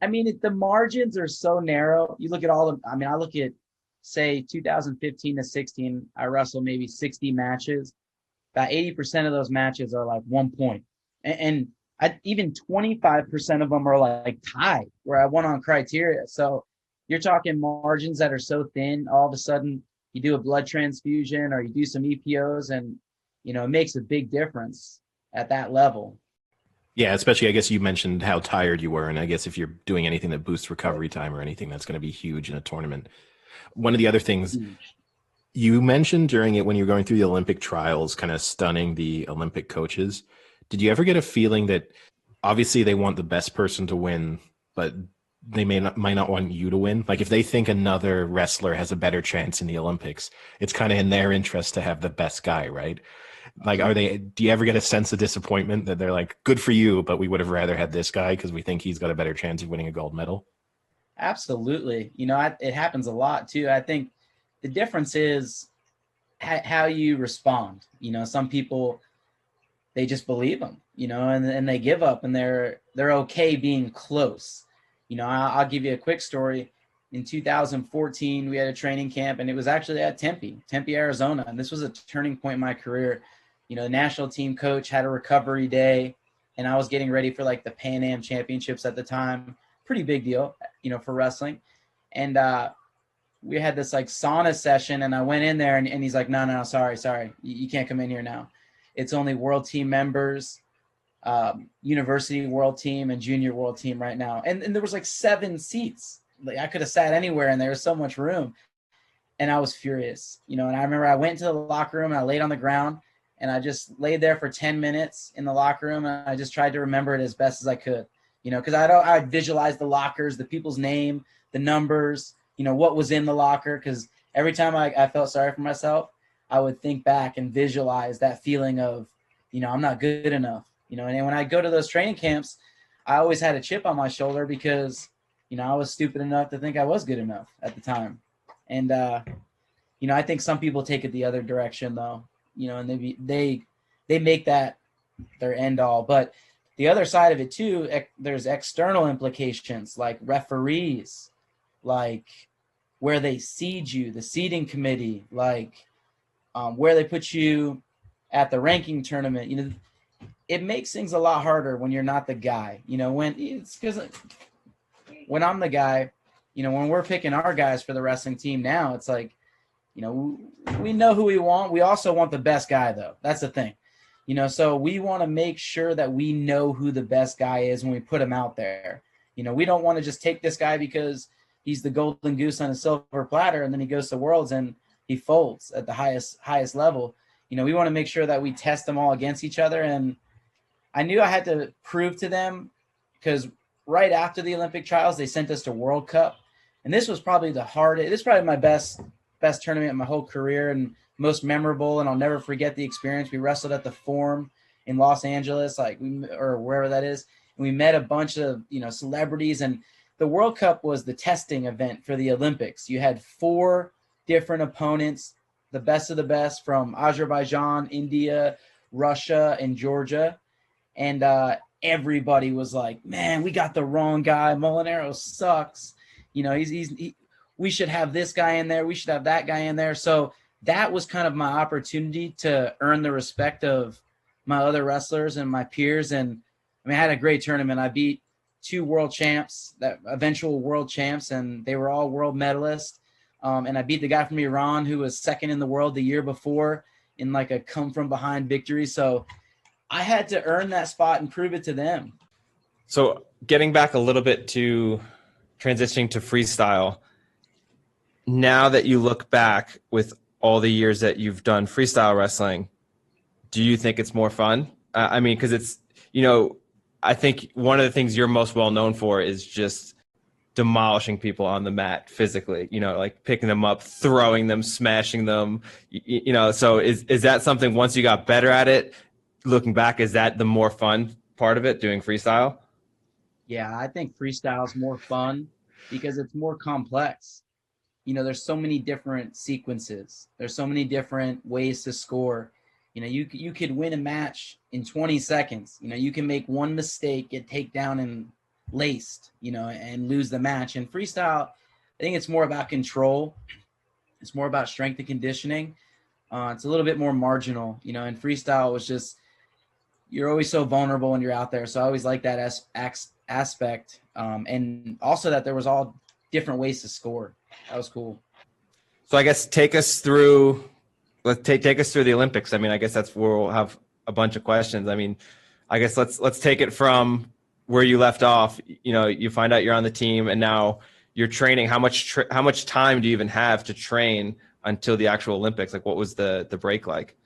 the margins are so narrow. You look at I look at, say, 2015 to 16, I wrestled maybe 60 matches. About 80% of those matches are like 1 point. And even 25% of them are like tied, where I won on criteria. So you're talking margins that are so thin, all of a sudden you do a blood transfusion or you do some EPOs and, it makes a big difference at that level. Yeah, especially I guess you mentioned how tired you were. And I guess if you're doing anything that boosts recovery time or anything, that's going to be huge in a tournament. One of the other things you mentioned during it when you were going through the Olympic trials, kind of stunning the Olympic coaches. Did you ever get a feeling that obviously they want the best person to win, but they might not want you to win? Like if they think another wrestler has a better chance in the Olympics, it's kind of in their interest to have the best guy, right? Like, do you ever get a sense of disappointment that they're like, good for you, but we would have rather had this guy because we think he's got a better chance of winning a gold medal? Absolutely. It happens a lot too. I think the difference is how you respond. Some people, they just believe them, and they give up and they're okay being close. I'll give you a quick story. In 2014, we had a training camp and it was actually at Tempe, Arizona. And this was a turning point in my career. The national team coach had a recovery day and I was getting ready for like the Pan Am championships at the time. Pretty big deal, for wrestling. And we had this like sauna session and I went in there and he's like, no, sorry. You can't come in here now. It's only world team members, university world team and junior world team right now. And there was like 7 seats. Like I could have sat anywhere and there was so much room. And I was furious, and I remember I went to the locker room and I laid on the ground and I just laid there for 10 minutes in the locker room. And I just tried to remember it as best as I could, because I'd visualize the lockers, the people's name, the numbers, what was in the locker. Because every time I felt sorry for myself, I would think back and visualize that feeling of, I'm not good enough, and when I go to those training camps, I always had a chip on my shoulder because, I was stupid enough to think I was good enough at the time. And, I think some people take it the other direction though, and they make that their end all. But the other side of it too, there's external implications like referees, like where they seed you, the seeding committee, like where they put you at the ranking tournament. It makes things a lot harder when you're not the guy, when I'm the guy, when we're picking our guys for the wrestling team now, it's like, we know who we want. We also want the best guy though. That's the thing, so we want to make sure that we know who the best guy is when we put him out there. We don't want to just take this guy because he's the golden goose on a silver platter and then he goes to Worlds and he folds at the highest level. We want to make sure that we test them all against each other. And I knew I had to prove to them because right after the Olympic trials, they sent us to World Cup. And this was probably the hardest. This is probably my best tournament in my whole career and most memorable. And I'll never forget the experience. We wrestled at the Forum in Los Angeles, or wherever that is. And we met a bunch of, celebrities. And the World Cup was the testing event for the Olympics. You had 4 different opponents, the best of the best from Azerbaijan, India, Russia, and Georgia. And everybody was like, man, we got the wrong guy. Molinaro sucks. We should have this guy in there. We should have that guy in there. So that was kind of my opportunity to earn the respect of my other wrestlers and my peers. And I had a great tournament. I beat 2 world champs, that eventual world champs, and they were all world medalists. And I beat the guy from Iran who was second in the world the year before in like a come from behind victory. So I had to earn that spot and prove it to them. So getting back a little bit to transitioning to freestyle, now that you look back with all the years that you've done freestyle wrestling, do you think it's more fun? I mean, because it's, I think one of the things you're most well known for is just demolishing people on the mat physically, like picking them up, throwing them, smashing them, so is that something, once you got better at it, looking back, is that the more fun part of it, doing freestyle? Yeah, I think freestyle is more fun because it's more complex. There's so many different sequences. There's so many different ways to score. You could win a match in 20 seconds. You can make one mistake, get takedown and laced, and lose the match. In freestyle, I think it's more about control. It's more about strength and conditioning. It's a little bit more marginal. In freestyle, it was just, you're always so vulnerable when you're out there. So I always like that aspect. And also that there was all different ways to score. That was cool. So I guess take us through the Olympics. I mean, I guess that's where we'll have a bunch of questions. I mean, I guess let's take it from where you left off. You find out you're on the team and now you're training. How much time do you even have to train until the actual Olympics? Like, what was the break like?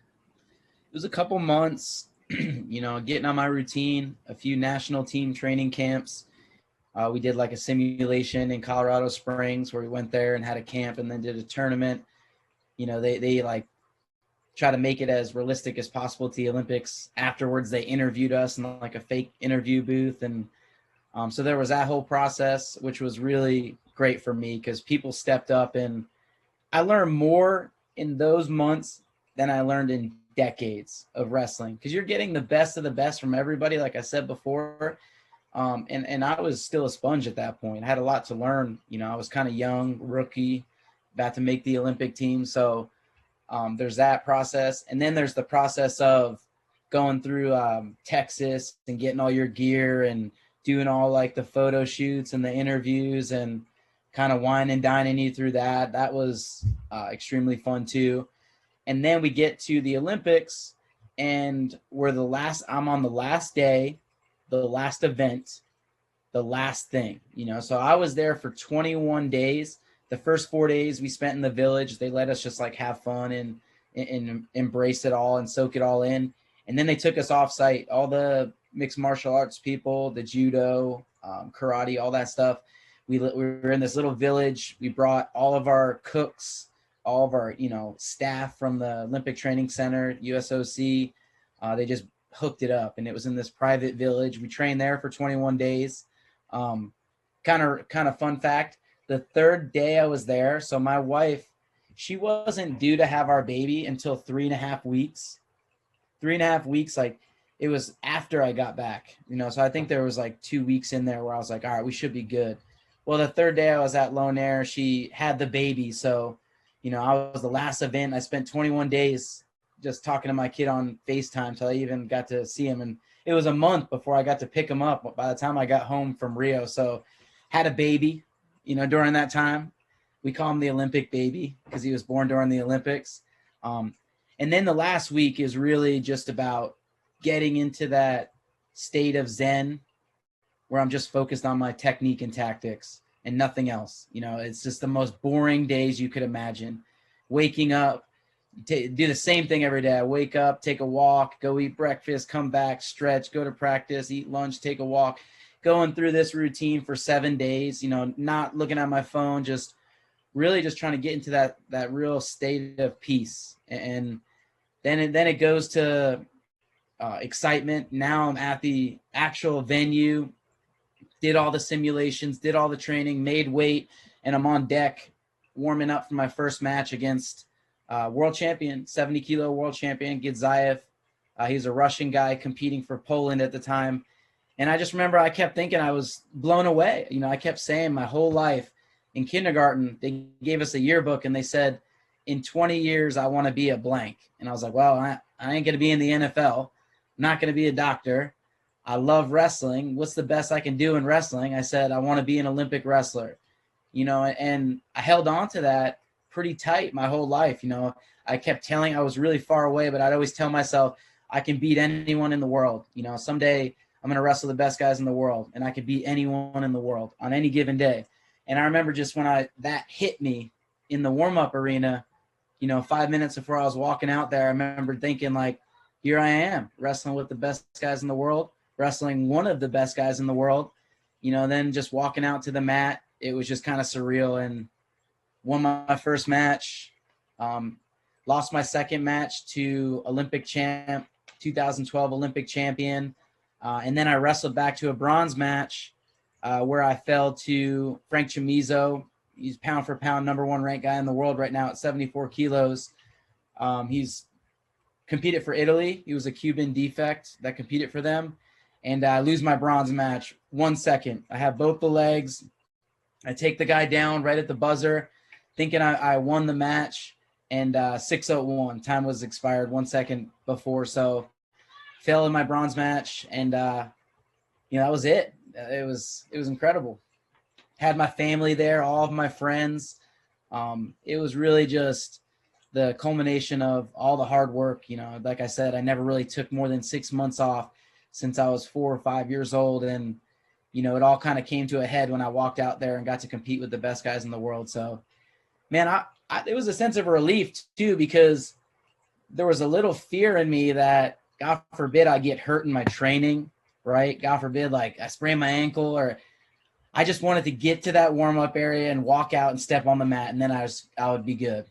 It was a couple months, getting on my routine, a few national team training camps. We did like a simulation in Colorado Springs where we went there and had a camp and then did a tournament. They like try to make it as realistic as possible to the Olympics. Afterwards, they interviewed us in like a fake interview booth. And so there was that whole process, which was really great for me because people stepped up, and I learned more in those months than I learned in decades of wrestling because you're getting the best of the best from everybody, like I said before. And I was still a sponge at that point. I had a lot to learn. I was kind of young, rookie, about to make the Olympic team. So there's that process. And then there's the process of going through Texas and getting all your gear and doing all like the photo shoots and the interviews and kind of wine and dining you through that. That was extremely fun too. And then we get to the Olympics and I'm on the last day, the last event, the last thing, so I was there for 21 days. The first 4 days we spent in the village. They let us just like have fun and embrace it all and soak it all in. And then they took us off site, all the mixed martial arts people, the judo, karate, all that stuff. We were in this little village. We brought all of our cooks, all of our, staff from the Olympic Training Center, USOC. They just hooked it up, and it was in this private village. We trained there for 21 days. Kind of fun fact, the third day I was there, so my wife, she wasn't due to have our baby until 3.5 weeks. 3.5 weeks, like it was after I got back, so I think there was like 2 weeks in there where I was like, all right, we should be good. Well, the third day I was at Lone Air, she had the baby. So, I was the last event. I spent 21 days just talking to my kid on FaceTime till I even got to see him. And it was a month before I got to pick him up by the time I got home from Rio. So had a baby, during that time. We call him the Olympic baby because he was born during the Olympics. And then the last week is really just about getting into that state of Zen where I'm just focused on my technique and tactics and nothing else. It's just the most boring days you could imagine. Waking up, do the same thing every day. I wake up, take a walk, go eat breakfast, come back, stretch, go to practice, eat lunch, take a walk, going through this routine for 7 days, not looking at my phone, just really just trying to get into that real state of peace. And then it goes to excitement. Now I'm at the actual venue, did all the simulations, did all the training, made weight, and I'm on deck warming up for my first match against world champion, 70-kilo world champion, Gidzaev. He's a Russian guy competing for Poland at the time. And I just remember I kept thinking I was blown away. I kept saying my whole life in kindergarten, they gave us a yearbook and they said, in 20 years, I want to be a blank. And I was like, well, I ain't going to be in the NFL. I'm not going to be a doctor. I love wrestling. What's the best I can do in wrestling? I said, I want to be an Olympic wrestler, and I held on to that pretty tight my whole life. I kept I was really far away, but I'd always tell myself, I can beat anyone in the world. You know, someday I'm going to wrestle the best guys in the world, and I could beat anyone in the world on any given day. And I remember just when that hit me in the warm-up arena, you know, 5 minutes before I was walking out there, I remember thinking, like, here I am wrestling with the best guys in the world, wrestling one of the best guys in the world, you know, then just walking out to the mat. It was just kind of surreal, and won my first match, lost my second match to Olympic champ, 2012 Olympic champion. And then I wrestled back to a bronze match where I fell to Frank Chamizo. He's pound for pound #1 ranked guy in the world right now at 74 kilos. He's competed for Italy. He was a Cuban defect that competed for them. And I lose my bronze match 1 second. I have both the legs. I take the guy down right at the buzzer, thinking I won the match, and 6:01. Time was expired 1 second before, so fell in my bronze match, and that was it. It was incredible. Had my family there, all of my friends. It was really just the culmination of all the hard work. You know, like I said, I never really took more than 6 months off since I was 4 or 5 years old, and you know, it all kind of came to a head when I walked out there and got to compete with the best guys in the world. So, man, it was a sense of relief too, because there was a little fear in me that, God forbid, I get hurt in my training, right? God forbid, like I sprain my ankle, or I just wanted to get to that warm-up area and walk out and step on the mat, and then I would be good.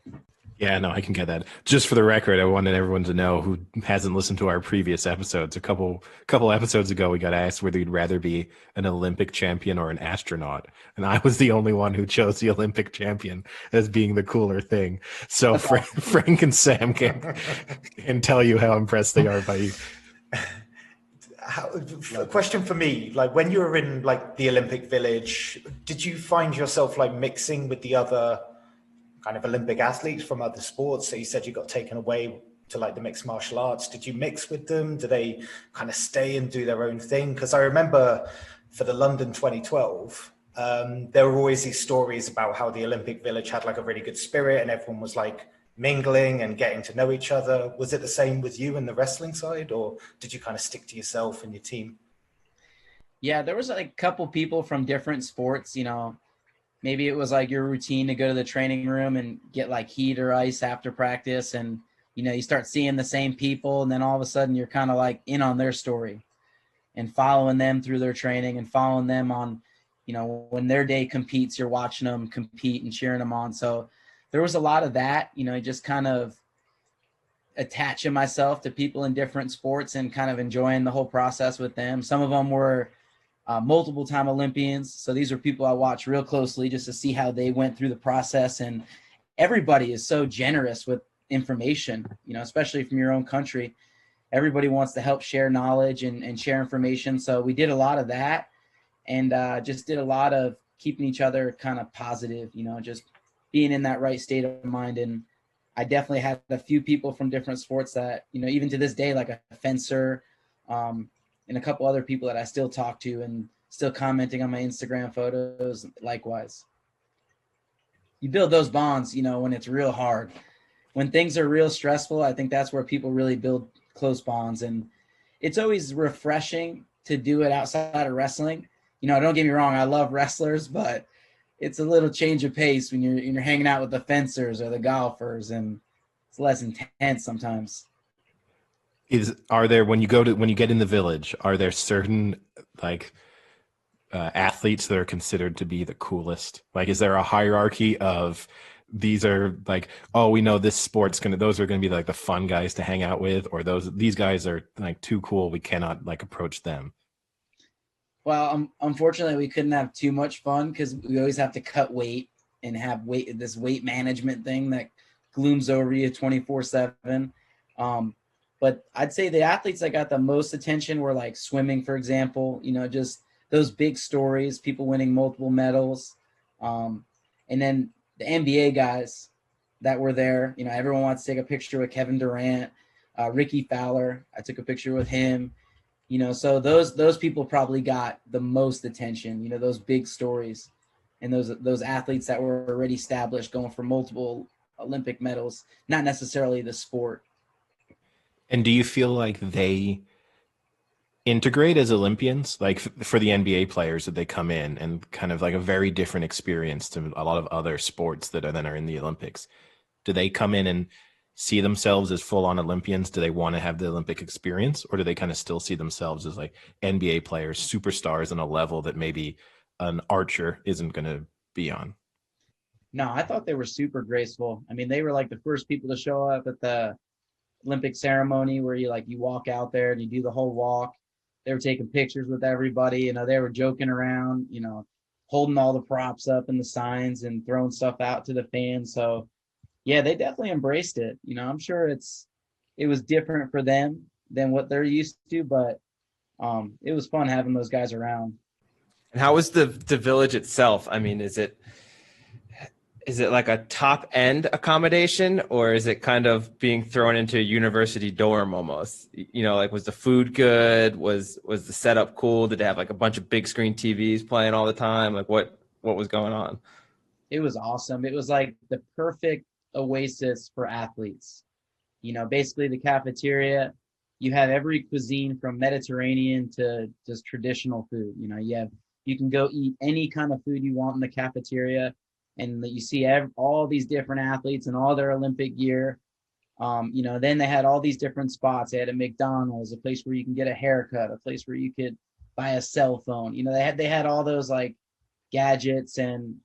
Yeah, no, I can get that. Just for the record, I wanted everyone to know who hasn't listened to our previous episodes. A couple episodes ago, we got asked whether you'd rather be an Olympic champion or an astronaut, and I was the only one who chose the Olympic champion as being the cooler thing. So Frank and Sam can tell you how impressed they are by you. A question for me, like when you were in like the Olympic Village, did you find yourself like mixing with the other kind of Olympic athletes from other sports? So you said you got taken away to like the mixed martial arts. Did you mix with them? Do they kind of stay and do their own thing? Because I remember for the London 2012, there were always these stories about how the Olympic Village had like a really good spirit and everyone was like mingling and getting to know each other. Was it the same with you and the wrestling side, or did you kind of stick to yourself and your team? Yeah, there was like a couple people from different sports, you know. Maybe it was like your routine to go to the training room and get like heat or ice after practice. And, you know, you start seeing the same people, and then all of a sudden you're kind of like in on their story and following them through their training and following them on, you know, when their day competes, you're watching them compete and cheering them on. So there was a lot of that, you know, just kind of attaching myself to people in different sports and kind of enjoying the whole process with them. Some of them were multiple time Olympians. So these are people I watch real closely just to see how they went through the process. And everybody is so generous with information, you know, especially from your own country. Everybody wants to help share knowledge and share information. So we did a lot of that, and just did a lot of keeping each other kind of positive, you know, just being in that right state of mind. And I definitely had a few people from different sports that, you know, even to this day, like a fencer, and a couple other people that I still talk to and still commenting on my Instagram photos. Likewise, you build those bonds, you know, when it's real hard. When things are real stressful, I think that's where people really build close bonds. And it's always refreshing to do it outside of wrestling. You know, don't get me wrong, I love wrestlers, but it's a little change of pace when you're hanging out with the fencers or the golfers, and it's less intense sometimes. Are there, when you get in the village, are there certain like athletes that are considered to be the coolest? Like, is there a hierarchy of these are like, oh, we know this sport's those are gonna be like the fun guys to hang out with, or these guys are like too cool, we cannot like approach them? Well, unfortunately, we couldn't have too much fun because we always have to cut weight and have this weight management thing that glooms over you 24/7. But I'd say the athletes that got the most attention were like swimming, for example, you know, just those big stories, people winning multiple medals. And then the NBA guys that were there, you know, everyone wants to take a picture with Kevin Durant, Ricky Fowler. I took a picture with him, you know, so those people probably got the most attention, you know, those big stories and those athletes that were already established going for multiple Olympic medals, not necessarily the sport. And do you feel like they integrate as Olympians, like for the NBA players that they come in and kind of like a very different experience to a lot of other sports that are in the Olympics? Do they come in and see themselves as full on Olympians? Do they want to have the Olympic experience, or do they kind of still see themselves as like NBA players, superstars on a level that maybe an archer isn't going to be on? No, I thought they were super graceful. I mean, they were like the first people to show up at the Olympic ceremony where you walk out there and you do the whole walk. They were taking pictures with everybody. They were joking around, holding all the props up and the signs and throwing stuff out to the fans. So yeah, they definitely embraced it. I'm sure it was different for them than what they're used to, but it was fun having those guys around. And how was the village itself? I mean, is it like a top end accommodation, or is it kind of being thrown into a university dorm almost? Like, was the food good? Was the setup cool? Did they have like a bunch of big screen TVs playing all the time? Like what was going on? It was awesome. It was like the perfect oasis for athletes. Basically the cafeteria, you have every cuisine from Mediterranean to just traditional food. You can go eat any kind of food you want in the cafeteria, and you see all these different athletes and all their Olympic gear. Then they had all these different spots. They had a McDonald's, a place where you can get a haircut, a place where you could buy a cell phone. They had all those like gadgets and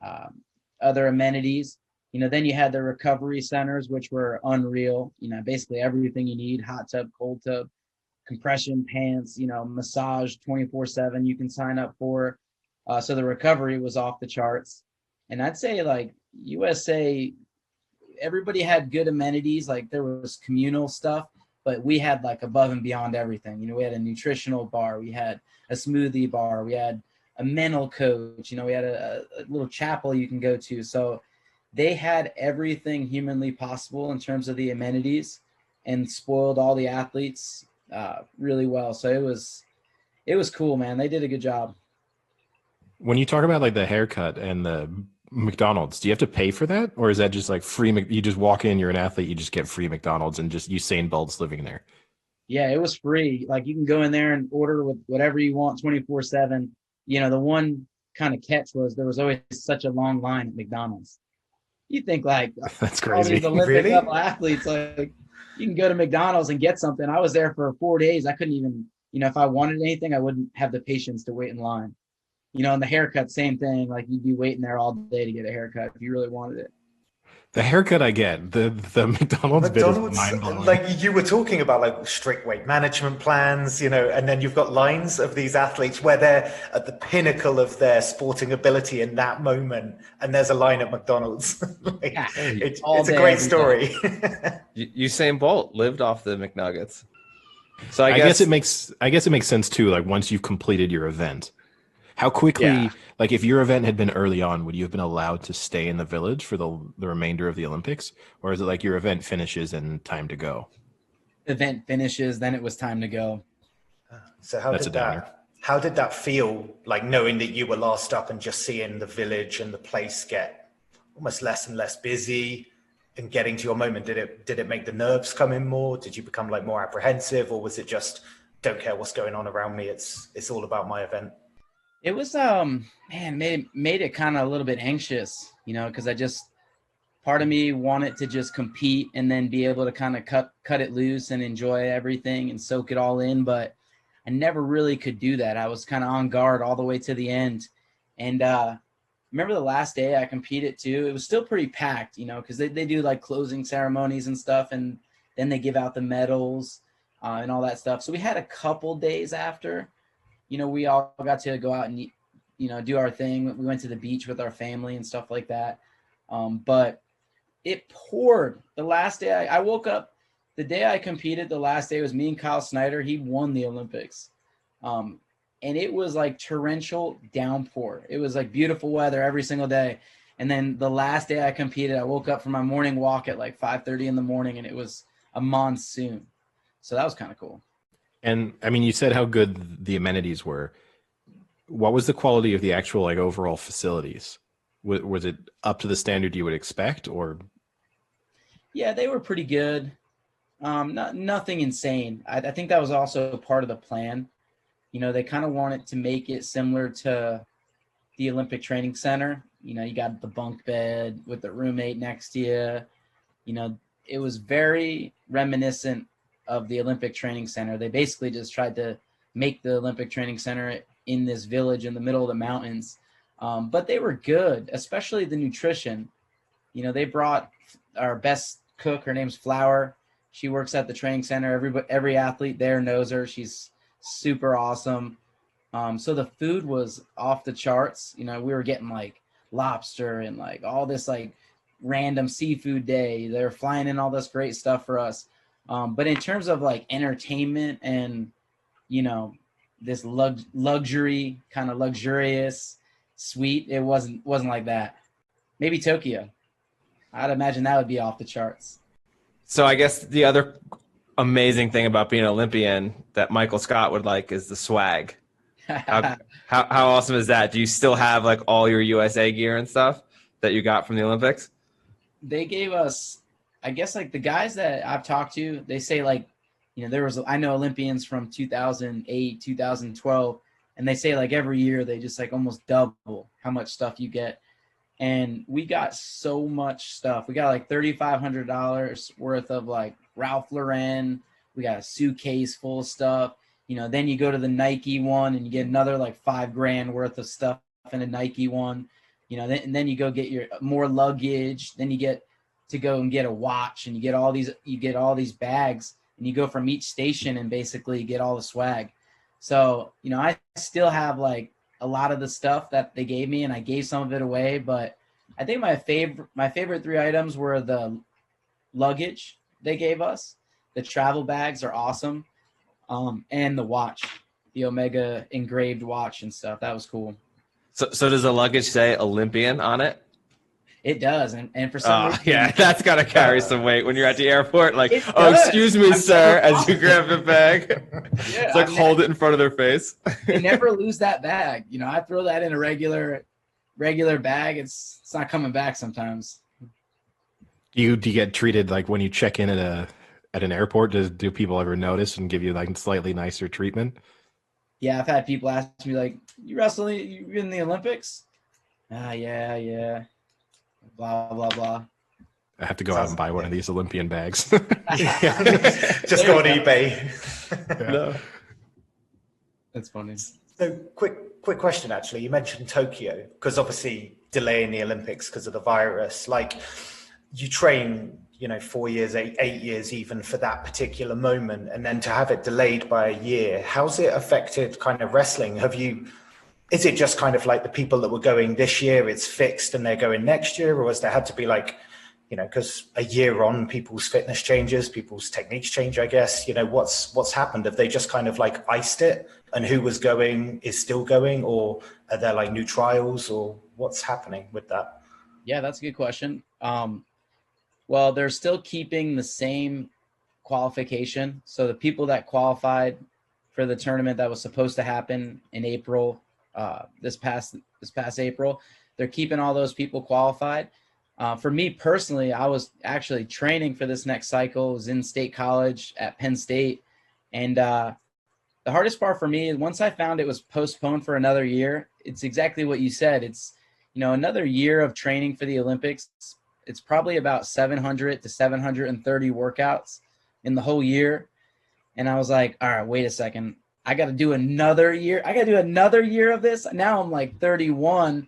other amenities. Then you had the recovery centers, which were unreal. Basically everything you need: hot tub, cold tub, compression pants, massage 24/7 you can sign up for. So the recovery was off the charts. And I'd say like USA, everybody had good amenities. Like there was communal stuff, but we had like above and beyond everything. We had a nutritional bar, we had a smoothie bar, we had a mental coach, we had a little chapel you can go to. So they had everything humanly possible in terms of the amenities, and spoiled all the athletes really well. So it was cool, man. They did a good job. When you talk about like the haircut and the McDonald's, do you have to pay for that, or is that just like free? You just walk in, you're an athlete, you just get free McDonald's, and just Usain Bolt's living there? Yeah, it was free. Like you can go in there and order with whatever you want 24/7. The one kind of catch was there was always such a long line at McDonald's. You think like That's all crazy. these Olympic Really? level athletes, like you can go to McDonald's and get something. I was there for 4 days. I couldn't even, if I wanted anything, I wouldn't have the patience to wait in line. And the haircut, same thing. Like you'd be waiting there all day to get a haircut if you really wanted it. The haircut I get, the McDonald's bit is mind-blowing. Like you were talking about like strict weight management plans, and then you've got lines of these athletes where they're at the pinnacle of their sporting ability in that moment, and there's a line at McDonald's. It's a great story. Usain Bolt lived off the McNuggets. So I guess it makes sense too. Like once you've completed your event, how quickly, like if your event had been early on, would you have been allowed to stay in the village for the remainder of the Olympics? Or is it like your event finishes and time to go? Event finishes, then it was time to go. So how did that feel, like knowing that you were last up and just seeing the village and the place get almost less and less busy and getting to your moment? Did it make the nerves come in more? Did you become like more apprehensive, or was it just don't care what's going on around me? It's all about my event. It was made it kind of a little bit anxious, because part of me wanted to just compete and then be able to kind of cut it loose and enjoy everything and soak it all in, but I never really could do that. I was kind of on guard all the way to the end. And remember the last day I competed too, it was still pretty packed, because they do like closing ceremonies and stuff, and then they give out the medals and all that stuff. So we had a couple days after. We all got to go out and, do our thing. We went to the beach with our family and stuff like that. But it poured the last day. I woke up the day I competed. The last day was me and Kyle Snyder. He won the Olympics. And it was like torrential downpour. It was like beautiful weather every single day. And then the last day I competed, I woke up from my morning walk at like 5:30 in the morning, and it was a monsoon. So that was kind of cool. And I mean, you said how good the amenities were. What was the quality of the actual like overall facilities? Was it up to the standard you would expect, or? Yeah, they were pretty good. Nothing insane. I think that was also part of the plan. They kind of wanted to make it similar to the Olympic Training Center. You got the bunk bed with the roommate next to you. It was very reminiscent of the Olympic Training Center. They basically just tried to make the Olympic Training Center in this village in the middle of the mountains. But they were good, especially the nutrition. They brought our best cook. Her name's Flower. She works at the training center. Every athlete there knows her. She's super awesome. So the food was off the charts. We were getting like lobster and like all this like random seafood day. They're flying in all this great stuff for us. But in terms of like entertainment and, this luxury, kind of luxurious suite, it wasn't like that. Maybe Tokyo. I'd imagine that would be off the charts. So I guess the other amazing thing about being an Olympian that Michael Scott would like is the swag. How awesome is that? Do you still have like all your USA gear and stuff that you got from the Olympics? They gave us, I guess, like the guys that I've talked to, they say like, I know Olympians from 2008, 2012, and they say like every year they just like almost double how much stuff you get. And we got so much stuff. We got like $3,500 worth of like Ralph Lauren. We got a suitcase full of stuff. Then you go to the Nike one and you get another like $5,000 worth of stuff in a Nike one. Then you go get your more luggage. Then you get to go and get a watch, and you get all these bags, and you go from each station and basically get all the swag. So, I still have like a lot of the stuff that they gave me, and I gave some of it away, but I think my favorite 3 items were the luggage they gave us. The travel bags are awesome. And the watch, the Omega engraved watch and stuff. That was cool. So does the luggage say Olympian on it? It does, and for some reason, yeah, that's got to carry some weight when you're at the airport. Like, excuse me, sir, as you grab the bag. Yeah, it's like hold it in front of their face. They never lose that bag. I throw that in a regular bag. It's not coming back sometimes. Do you get treated like when you check in at an airport? Do people ever notice and give you like slightly nicer treatment? Yeah, I've had people ask me like, "You wrestling? You in the Olympics?" Yeah. Blah blah blah. I have to go out and buy one of these Olympian bags. Just go on eBay. No. That's funny. So quick question, actually. You mentioned Tokyo, because obviously delaying the Olympics because of the virus. Like, you train, 4 years, 8 years even for that particular moment, and then to have it delayed by a year, how's it affected kind of wrestling? Is it just kind of like the people that were going this year, it's fixed and they're going next year? Or has there had to be like, because a year on, people's fitness changes, people's techniques change, I guess. What's happened? Have they just kind of like iced it, and who was going is still going? Or are there like new trials, or what's happening with that? Yeah, that's a good question. Well, they're still keeping the same qualification. So the people that qualified for the tournament that was supposed to happen in April, this past April, they're keeping all those people qualified. For me personally, I was actually training for this next cycle. I was in state college at Penn State. And the hardest part for me is once I found it was postponed for another year, it's exactly what you said. It's, another year of training for the Olympics. It's probably about 700 to 730 workouts in the whole year. And I was like, all right, wait a second. I got to do another year. I got to do another year of this. Now I'm like 31.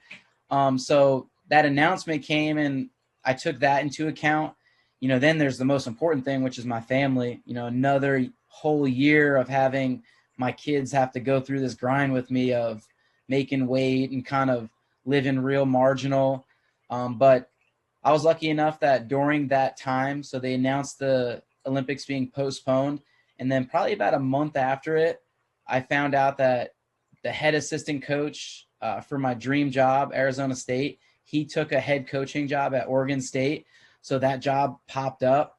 So that announcement came and I took that into account. Then there's the most important thing, which is my family. Another whole year of having my kids have to go through this grind with me of making weight and kind of living real marginal. But I was lucky enough that during that time, so they announced the Olympics being postponed. And then probably about a month after it, I found out that the head assistant coach for my dream job, Arizona State, he took a head coaching job at Oregon State. So that job popped up,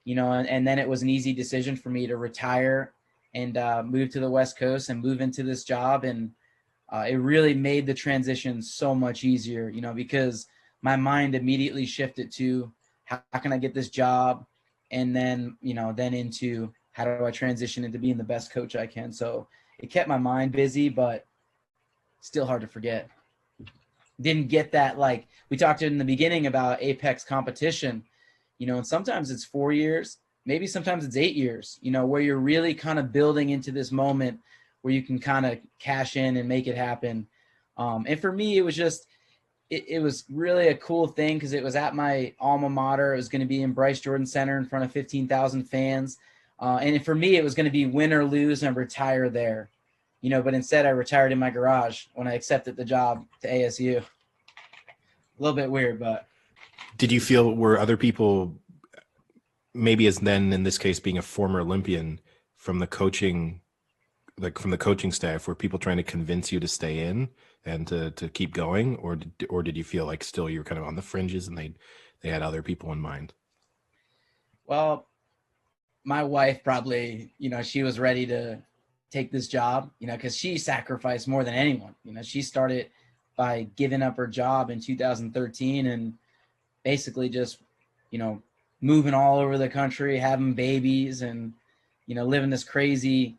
and then it was an easy decision for me to retire and move to the West Coast and move into this job. And it really made the transition so much easier, because my mind immediately shifted to how can I get this job? and then, then into how do I transition into being the best coach I can. So it kept my mind busy, but still hard to forget. Didn't get that, like we talked in the beginning about apex competition, and sometimes it's 4 years, maybe sometimes it's 8 years, where you're really kind of building into this moment where you can kind of cash in and make it happen. And for me, it was just, it was really a cool thing because it was at my alma mater. It was going to be in Bryce Jordan Center in front of 15,000 fans. And for me, it was going to be win or lose and retire there, but instead I retired in my garage when I accepted the job to ASU. A little bit weird, but. Did you feel, were other people, maybe as then in this case being a former Olympian, from the coaching staff, were people trying to convince you to stay in and to keep going, or did you feel like still you were kind of on the fringes and they had other people in mind? Well, my wife probably, she was ready to take this job, because she sacrificed more than anyone. She started by giving up her job in 2013 and basically just, moving all over the country, having babies and, living this crazy,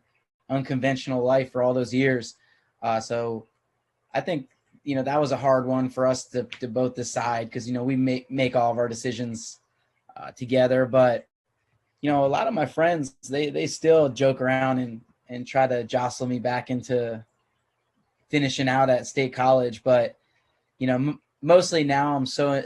unconventional life for all those years. So I think, that was a hard one for us to both decide because, we make all of our decisions together. But, a lot of my friends, they still joke around and try to jostle me back into finishing out at State College. But, mostly now I'm so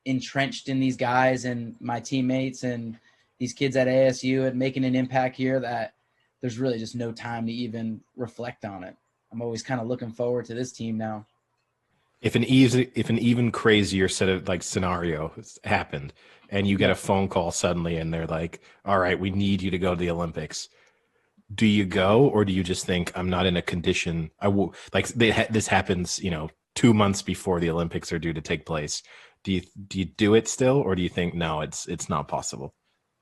entrenched in these guys and my teammates and these kids at ASU and making an impact here that there's really just no time to even reflect on it. I'm always kind of looking forward to this team now. If an even crazier set of scenario happened and you get a phone call suddenly and they're like, all right, we need you to go to the Olympics. Do you go, or do you just think I'm not in a condition? I will, this happens, 2 months before the Olympics are due to take place. Do you do it still, or do you think, no, it's not possible?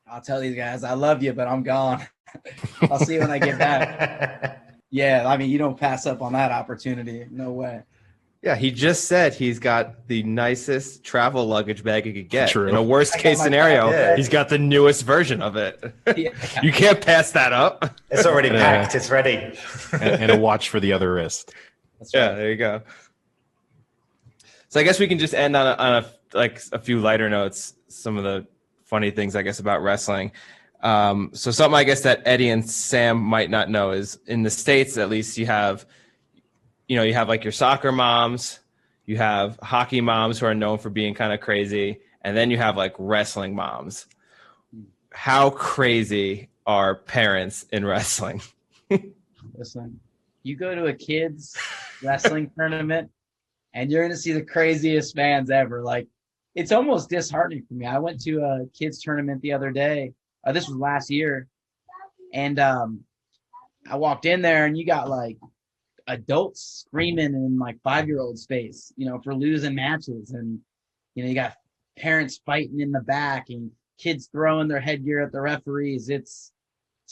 I'll tell these guys, I love you, but I'm gone. I'll see you when I get back. Yeah. I mean, you don't pass up on that opportunity. No way. Yeah, he just said he's got the nicest travel luggage bag he could get. True. In a worst case scenario, he's got the newest version of it. Yeah. You can't pass that up. It's already packed. It's ready. and a watch for the other wrist. That's right. Yeah, there you go. So I guess we can just end on a few lighter notes. Some of the funny things, I guess, about wrestling. So something I guess that Eddie and Sam might not know is in the States, at least, you have like your soccer moms, you have hockey moms who are known for being kind of crazy, and then you have like wrestling moms. How crazy are parents in wrestling? Listen, you go to a kids wrestling tournament and you're going to see the craziest fans ever. Like, it's almost disheartening for me. I went to a kids tournament the other day. This was last year. And I walked in there and you got like adults screaming in like 5-year-olds' face, for losing matches. And, you got parents fighting in the back and kids throwing their headgear at the referees. It's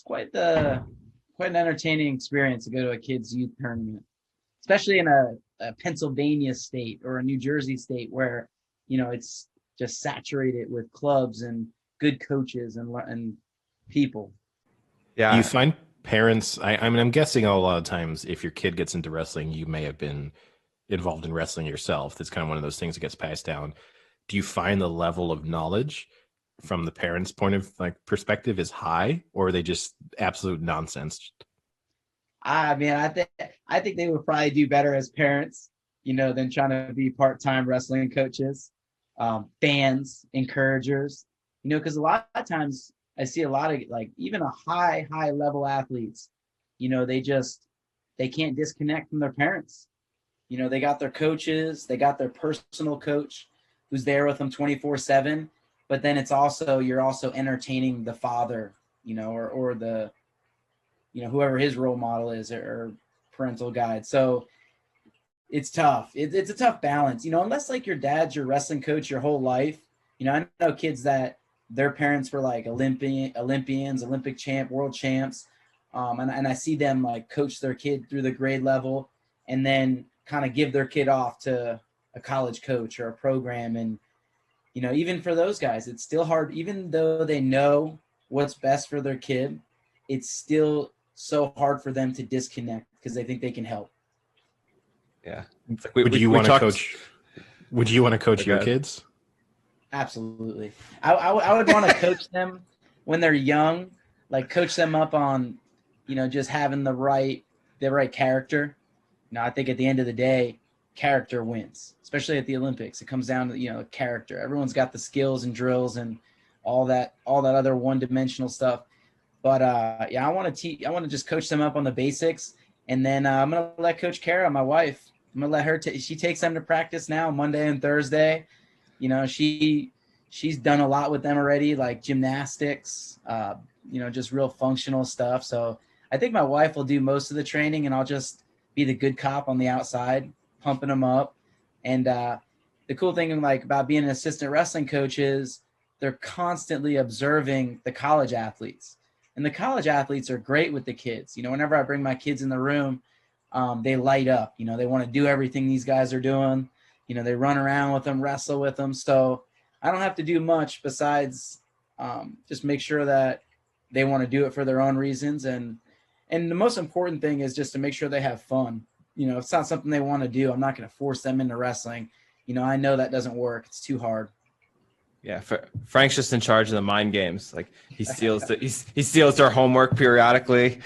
quite an entertaining experience to go to a kids youth tournament, especially in a Pennsylvania state or a New Jersey state where, it's just saturated with clubs and good coaches and people. Yeah. Do you find parents, I mean, I'm guessing a lot of times if your kid gets into wrestling, you may have been involved in wrestling yourself. That's kind of one of those things that gets passed down. Do you find the level of knowledge from the parents' point of perspective is high, or are they just absolute nonsense? I mean, I think they would probably do better as parents, than trying to be part-time wrestling coaches, fans, encouragers, because a lot of times I see a lot of even a high level athletes, they can't disconnect from their parents. They got their coaches, they got their personal coach who's there with them 24/7, but then you're also entertaining the father, or the, whoever his role model is or parental guide. So it's tough. It's a tough balance, unless your dad's your wrestling coach your whole life. I know kids that their parents were Olympians, Olympic champ, world champs. And I see them coach their kid through the grade level and then kind of give their kid off to a college coach or a program. And you know, even for those guys, it's still hard, even though they know what's best for their kid, it's still so hard for them to disconnect because they think they can help. Yeah. Like Would you want to coach? Would you want to coach your kids? Absolutely. I would want to coach them when they're young, like coach them up on, you know, just having the right character. You know, I think at the end of the day, character wins, especially at the Olympics. It comes down to, you know, character. Everyone's got the skills and drills and all that other one-dimensional stuff. But yeah, I want to just coach them up on the basics, and then I'm gonna let Coach Kara, my wife, I'm gonna let her. She takes them to practice now, Monday and Thursday. You know, she's done a lot with them already, like gymnastics, you know, just real functional stuff. So I think my wife will do most of the training, and I'll just be the good cop on the outside, pumping them up. And the cool thing, like, about being an assistant wrestling coach is they're constantly observing the college athletes. And the college athletes are great with the kids. You know, whenever I bring my kids in the room, they light up. You know, they want to do everything these guys are doing. You know, they run around with them, wrestle with them. So I don't have to do much besides just make sure that they want to do it for their own reasons. And the most important thing is just to make sure they have fun. You know, if it's not something they want to do, I'm not going to force them into wrestling. You know, I know that doesn't work. It's too hard. Yeah, Frank's just in charge of the mind games. Like he steals their homework periodically,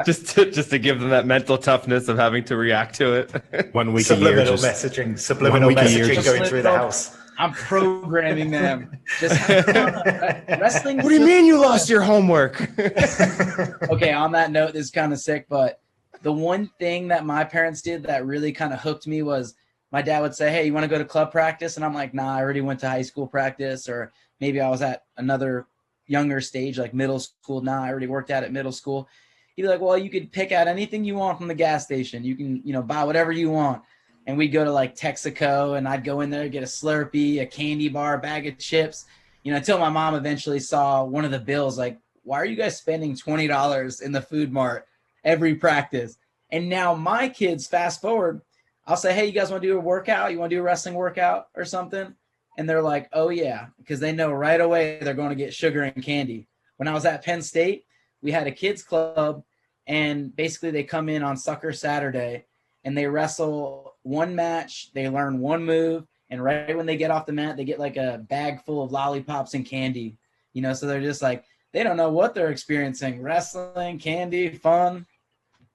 just to give them that mental toughness of having to react to it. 1 week subliminal a year, subliminal messaging going through the house. I'm programming them. Just wrestling. What do you mean you lost your homework? Okay, on that note, this is kind of sick, but the one thing that my parents did that really kind of hooked me was my dad would say, "Hey, you want to go to club practice?" And I'm like, "Nah, I already went to high school practice," or maybe I was at another younger stage, like middle school. Nah, I already worked out at middle school. He'd be like, "Well, you could pick out anything you want from the gas station. You can, you know, buy whatever you want." And we'd go to like Texaco, and I'd go in there, get a Slurpee, a candy bar, a bag of chips, you know, until my mom eventually saw one of the bills, like, "Why are you guys spending $20 in the food mart every practice?" And now my kids, fast forward, I'll say, "Hey, you guys want to do a workout? You want to do a wrestling workout or something?" And they're like, "Oh, yeah," because they know right away they're going to get sugar and candy. When I was at Penn State, we had a kids club, and basically they come in on Sucker Saturday, and they wrestle one match, they learn one move, and right when they get off the mat, they get like a bag full of lollipops and candy. You know, so they're just like, they don't know what they're experiencing. Wrestling, candy, fun.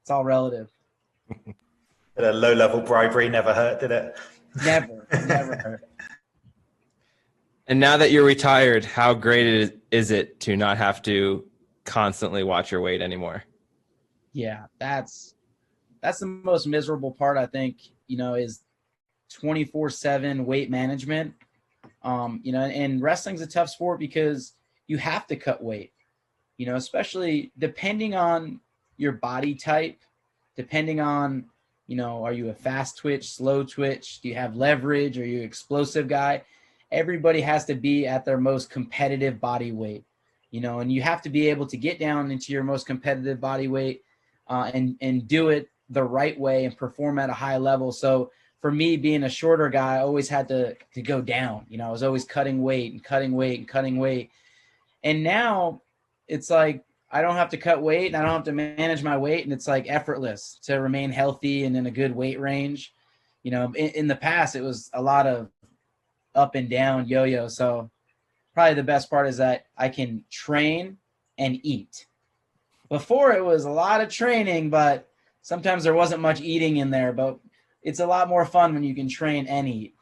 It's all relative. A low-level bribery never hurt, did it? Never hurt. And now that you're retired, how great is it to not have to constantly watch your weight anymore? Yeah, that's the most miserable part, I think, you know, is 24/7 weight management. You know, and wrestling's a tough sport because you have to cut weight, you know, especially depending on your body type, depending on, you know, are you a fast twitch, slow twitch? Do you have leverage? Are you an explosive guy? Everybody has to be at their most competitive body weight, you know, and you have to be able to get down into your most competitive body weight and do it the right way and perform at a high level. So for me, being a shorter guy, I always had to go down. You know, I was always cutting weight and cutting weight and cutting weight. And now it's like I don't have to cut weight and I don't have to manage my weight, and it's like effortless to remain healthy and in a good weight range. You know, in the past, it was a lot of up and down yo-yo. So probably the best part is that I can train and eat. Before it was a lot of training, but sometimes there wasn't much eating in there, but it's a lot more fun when you can train and eat.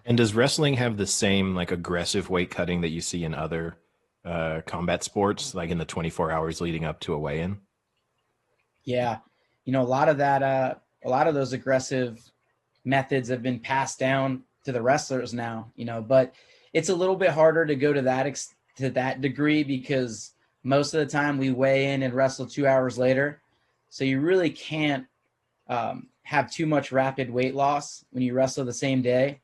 And does wrestling have the same like aggressive weight cutting that you see in other combat sports, like in the 24 hours leading up to a weigh-in? Yeah. You know, a lot of those aggressive methods have been passed down to the wrestlers now, you know, but it's a little bit harder to go to that degree because most of the time we weigh in and wrestle 2 hours later. So you really can't have too much rapid weight loss when you wrestle the same day,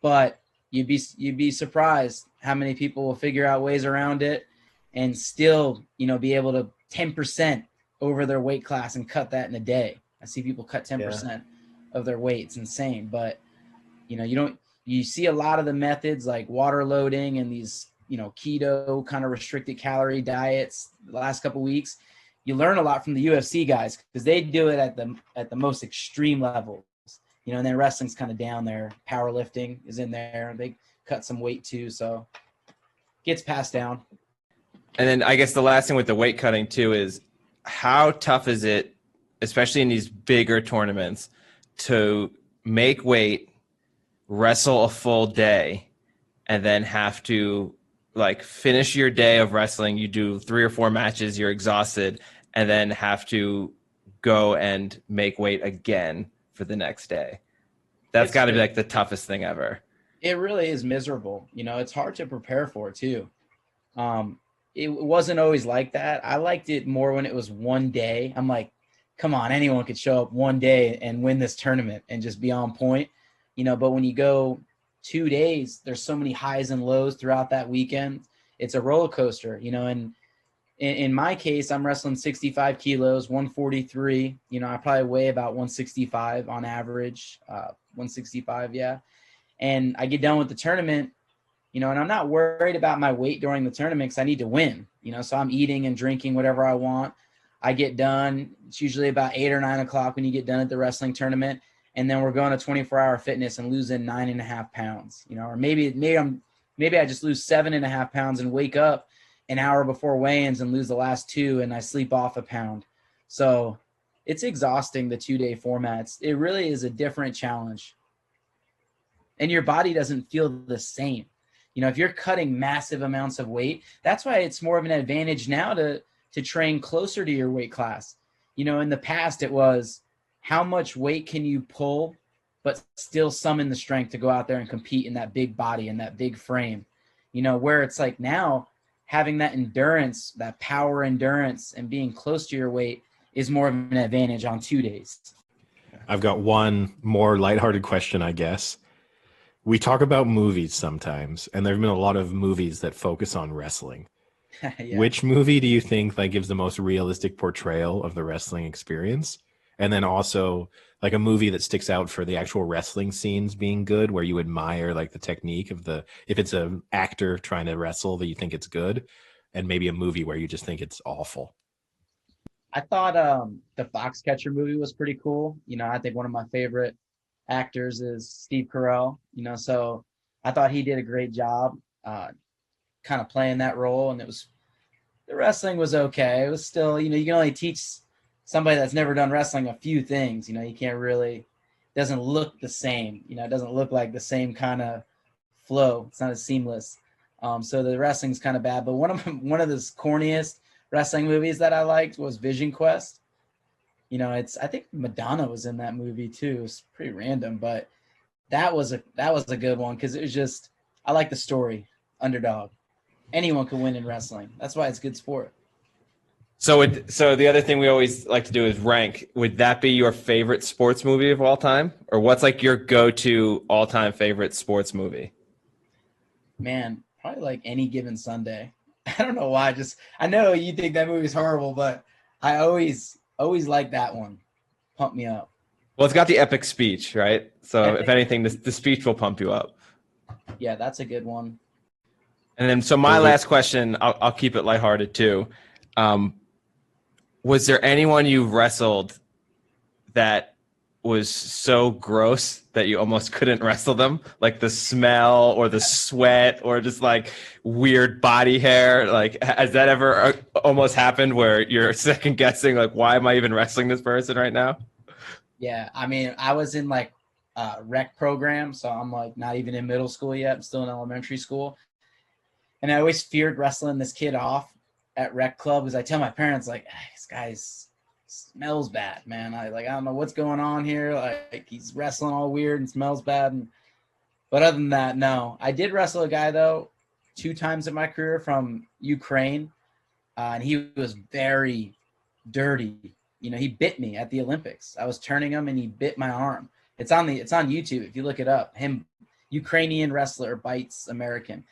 but you'd be surprised how many people will figure out ways around it and still, you know, be able to 10% over their weight class and cut that in a day. I see people cut 10% of their weight. It's insane, but you know, you you see a lot of the methods like water loading and these, keto kind of restricted calorie diets the last couple of weeks. You learn a lot from the UFC guys because they do it at the most extreme levels, and then wrestling's kind of down there. Powerlifting is in there. They cut some weight too, so gets passed down. And then I guess the last thing with the weight cutting too is how tough is it, especially in these bigger tournaments, to make weight, wrestle a full day, and then have to finish your day of wrestling. You do 3 or 4 matches, you're exhausted, and then have to go and make weight again for the next day. That's got to be the toughest thing ever. It really is miserable. It's hard to prepare for too. It wasn't always like that. I liked it more when it was one day. I'm like, come on, anyone could show up one day and win this tournament and just be on point, but when you go 2 days, there's so many highs and lows throughout that weekend. It's a roller coaster, and in my case, I'm wrestling 65 kilos, 143. I probably weigh about 165 on average, 165, yeah. And I get done with the tournament, and I'm not worried about my weight during the tournament because I need to win, so I'm eating and drinking whatever I want. I get done. It's usually about 8 or 9 o'clock when you get done at the wrestling tournament. And then we're going to 24-hour fitness and losing 9.5 pounds, or maybe I just lose 7.5 pounds and wake up an hour before weigh-ins and lose the last 2 and I sleep off a pound. So it's exhausting, the 2-day formats. It really is a different challenge. And your body doesn't feel the same. If you're cutting massive amounts of weight, that's why it's more of an advantage now to train closer to your weight class. In the past it was, how much weight can you pull, but still summon the strength to go out there and compete in that big body and that big frame, where it's like now having that endurance, that power endurance and being close to your weight is more of an advantage on 2 days. I've got one more lighthearted question, I guess. We talk about movies sometimes, and there have been a lot of movies that focus on wrestling. Yeah. Which movie do you think gives the most realistic portrayal of the wrestling experience? And then also a movie that sticks out for the actual wrestling scenes being good, where you admire the technique of if it's an actor trying to wrestle that you think it's good, and maybe a movie where you just think it's awful. I thought the Foxcatcher movie was pretty cool. I think one of my favorite actors is Steve Carell, so I thought he did a great job kind of playing that role. And the wrestling was okay. It was still, you can only teach somebody that's never done wrestling a few things. You can't really, doesn't look the same. It doesn't look like the same kind of flow. It's not as seamless. So the wrestling's kind of bad. But one of the corniest wrestling movies that I liked was Vision Quest. I think Madonna was in that movie too. It's pretty random, but that was a good one because it was just, I like the story. Underdog. Anyone can win in wrestling. That's why it's good sport. So the other thing we always like to do is rank. Would that be your favorite sports movie of all time? Or what's your go-to all-time favorite sports movie? Man, probably Any Given Sunday. I don't know why. I know you think that movie's horrible, but I always like that one. Pump me up. Well, it's got the epic speech, right? So if anything, the speech will pump you up. Yeah, that's a good one. And then, so my last question, I'll keep it lighthearted too. Was there anyone you wrestled that was so gross that you almost couldn't wrestle them? The smell or the sweat or just weird body hair? Has that ever almost happened where you're second guessing, why am I even wrestling this person right now? Yeah. I mean, I was in rec program. So I'm not even in middle school yet. I'm still in elementary school. And I always feared wrestling this kid off at rec club because I tell my parents this guy smells bad, man. I don't know what's going on here. He's wrestling all weird and smells bad. But other than that, no. I did wrestle a guy though 2 times in my career from Ukraine, and he was very dirty. He bit me at the Olympics. I was turning him and he bit my arm. It's on YouTube if you look it up. Him, Ukrainian wrestler bites American.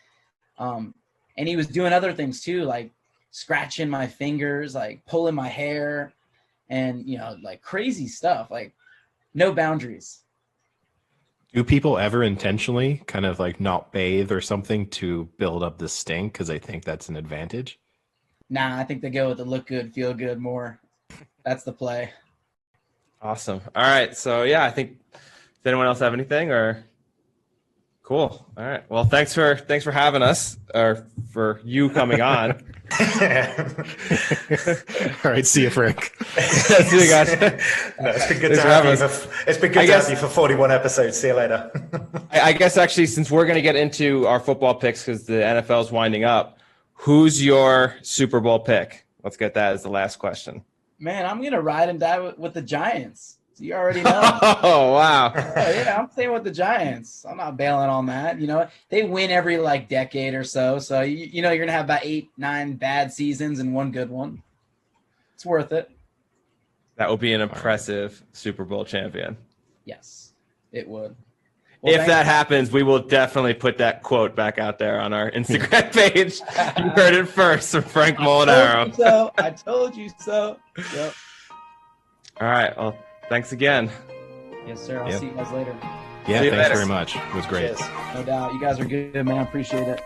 And he was doing other things too, scratching my fingers, pulling my hair, and crazy stuff, no boundaries. Do people ever intentionally kind of like not bathe or something to build up the stink? Because I think that's an advantage. Nah, I think they go with the look good, feel good more. That's the play. Awesome. All right. So yeah, I think. Does anyone else have anything or? Cool. All right. Well, thanks for having us, or for you coming on. All right. See you, Frank. See you guys. No, it's been good to have you. It's been good to have you for 41 episodes. See you later. I guess actually, since we're going to get into our football picks because the NFL is winding up, who's your Super Bowl pick? Let's get that as the last question. Man, I'm gonna ride and die with the Giants. You already know. Oh, wow. Oh, yeah, I'm staying with the Giants. I'm not bailing on that. You know, they win every like decade or so. So, you know, you're going to have about 8-9 bad seasons and one good one. It's worth it. That would be an impressive Super Bowl champion. Yes, it would. Well, if that happens, we will definitely put that quote back out there on our Instagram page. You heard it first from Frank Molinaro. I told you so. Yep. All right. Well, thanks again. Yes, sir. I'll see you guys later. Yeah, thanks very much. It was great. Cheers. No doubt. You guys are good, man. I appreciate it.